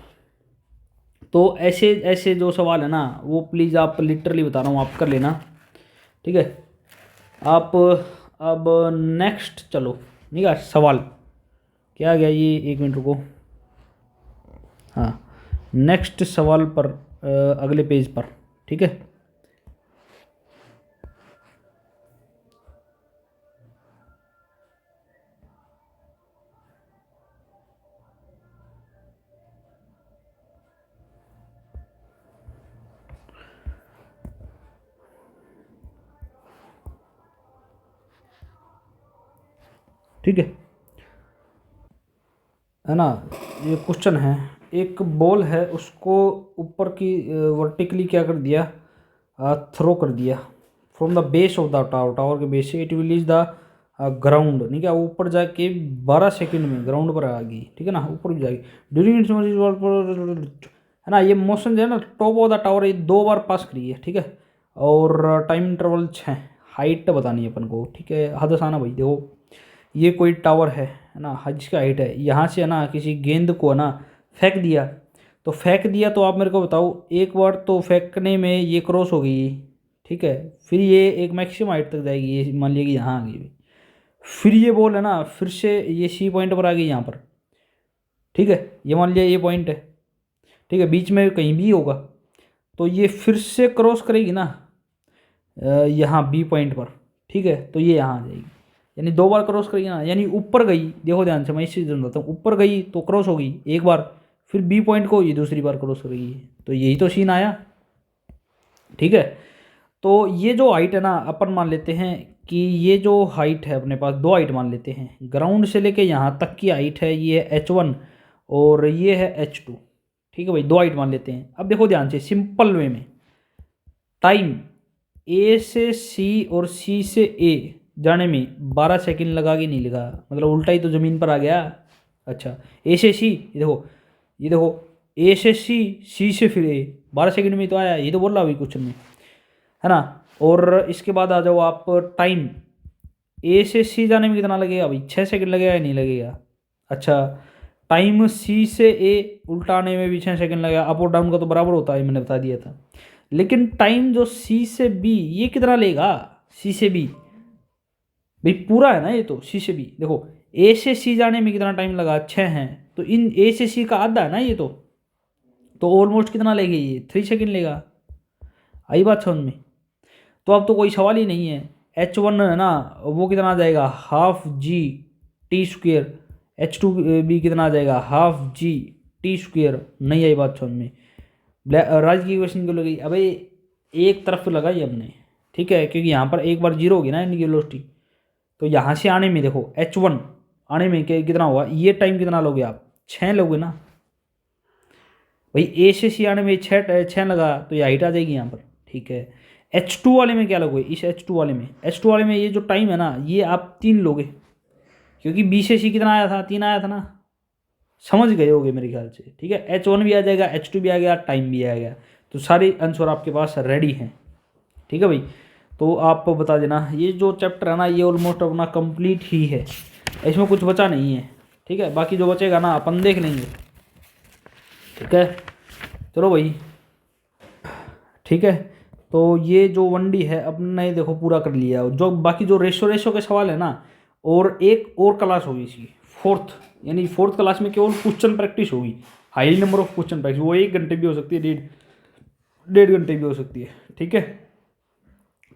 तो ऐसे ऐसे जो सवाल है ना वो प्लीज़ आप लिटरली बता रहा हूँ आप कर लेना, ठीक है। आप अब नेक्स्ट चलो, ठीक है। सवाल क्या आ गया ये, एक मिनट रुको। हाँ, नेक्स्ट सवाल पर अगले पेज पर, ठीक है। ठीक है ना। ये क्वेश्चन है, एक बॉल है उसको ऊपर की वर्टिकली क्या कर दिया, थ्रो कर दिया from the base of the tower, tower के बेस से it will reach the ground, नहीं क्या, ऊपर जाके 12 सेकंड में ग्राउंड पर आ गई, ठीक है ना, ऊपर भी जाएगी ड्यूरिंग इट्स, है ना। ये मोशन जो है ना टॉप ऑफ द टावर ये 2 बार पास करी है, ठीक है। और टाइम इंटरवल 6, हाइट बतानी है अपन को, ठीक है। हद आना भाई, देखो ये कोई टावर है ना, जिसकी हाइट है, यहाँ से है ना किसी गेंद को है ना फेंक दिया, तो फेंक दिया तो आप मेरे को बताओ, एक बार तो फेंकने में ये क्रॉस हो गई, ठीक है। फिर ये एक मैक्सिमम हाइट तक जाएगी, ये मान लिया कि यहाँ आ गई, फिर ये बॉल है ना फिर से ये सी पॉइंट पर आ गई यहाँ पर, ठीक है। ये मान लिया ये पॉइंट है, ठीक है, बीच में कहीं भी होगा, तो ये फिर से क्रॉस करेगी ना यहाँ बी पॉइंट पर, ठीक है। तो ये यहाँ आ जाएगी, यानी 2 बार क्रॉस करेगी ना, यानी ऊपर गई, देखो ध्यान से मैं इस चीज़ बताता हूँ, ऊपर गई तो क्रॉस होगी एक बार, फिर बी पॉइंट को ये दूसरी बार क्रॉस करेगी, तो यही तो सीन आया, ठीक है। तो ये जो हाइट है ना अपन मान लेते हैं कि ये जो हाइट है अपने पास 2 हाइट मान लेते हैं, ग्राउंड से लेके यहाँ तक की हाइट है ये H1 और ये है H2, ठीक है भाई, 2 हाइट मान लेते हैं। अब देखो ध्यान से सिंपल वे में, टाइम ए से सी और सी से ए जाने में 12 सेकंड लगा कि नहीं लगा, मतलब उल्टा ही तो ज़मीन पर आ गया। अच्छा, ए से सी, ये देखो, ये देखो, ए से सी, सी से फिर ए, 12 सेकंड में तो आया, ये तो बोल रहा अभी क्वेश्चन में, है ना। और इसके बाद आ जाओ आप, टाइम ए से सी जाने में कितना लगेगा भाई, 6 सेकंड लगेगा या नहीं लगेगा। अच्छा, टाइम सी से ए उल्टा आने में भी 6 सेकंड लगेगा, अप और डाउन का तो बराबर होता है, मैंने बता दिया था। लेकिन टाइम जो सी से बी ये कितना लेगा, सी से बी भाई पूरा है ना ये तो, सी से बी देखो, ए से सी जाने में कितना टाइम लगा, 6 हैं, तो इन ए से सी का आधा है ना ये तो ऑलमोस्ट कितना लेगा ये, 3 सेकंड लेगा। आई बात समझ में। तो अब तो कोई सवाल ही नहीं है, H1 है ना वो कितना आ जाएगा, half G T square, H2 भी कितना आ जाएगा, हाफ जी टी स्क्वेयर। नहीं आई बात समझ में। राज की इक्वेशन क्यों लगी, अबे एक तरफ लगाई हमने, ठीक है, क्योंकि यहाँ पर एक बार जीरो होगी ना इनकी वेलोसिटी, तो यहाँ से आने में देखो H1 आने में कितना हुआ, ये टाइम कितना लोगे आप, 6 लोगे ना भाई। ए से सी आने में 6 लगा तो ये हाइट आ जाएगी यहाँ पर, ठीक है। H2 वाले में क्या लोगे, इस H2 वाले में ये जो टाइम है ना ये आप 3 लोगे, क्योंकि बी से सी कितना आया था, 3 आया था ना, समझ गए होगे मेरे ख्याल से, ठीक है। H1 भी आ जाएगा, H2 भी आ गया, टाइम भी आ गया, तो सारे आंसर आपके पास रेडी हैं, ठीक है भाई। तो आप बता देना, ये जो चैप्टर है ना ये ऑलमोस्ट अपना कंप्लीट ही है, इसमें कुछ बचा नहीं है, ठीक है। बाकी जो बचेगा ना अपन देख लेंगे, ठीक है। चलो भाई, ठीक है। तो ये जो 1D है अपने देखो पूरा कर लिया, जो बाकी जो रेशो रेशो के सवाल है ना, और एक और क्लास होगी इसकी, फोर्थ, यानी फोर्थ क्लास में केवल क्वेश्चन प्रैक्टिस होगी, high number of question practice, वो 1 घंटे भी हो सकती है, डेढ़ घंटे भी हो सकती है, ठीक है।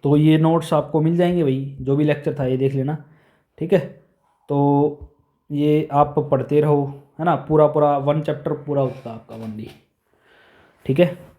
तो ये नोट्स आपको मिल जाएंगे भाई, जो भी लेक्चर था ये देख लेना, ठीक है। तो ये आप पढ़ते रहो, है ना, पूरा पूरा 1 चैप्टर पूरा होता है आपका 1D, ठीक है।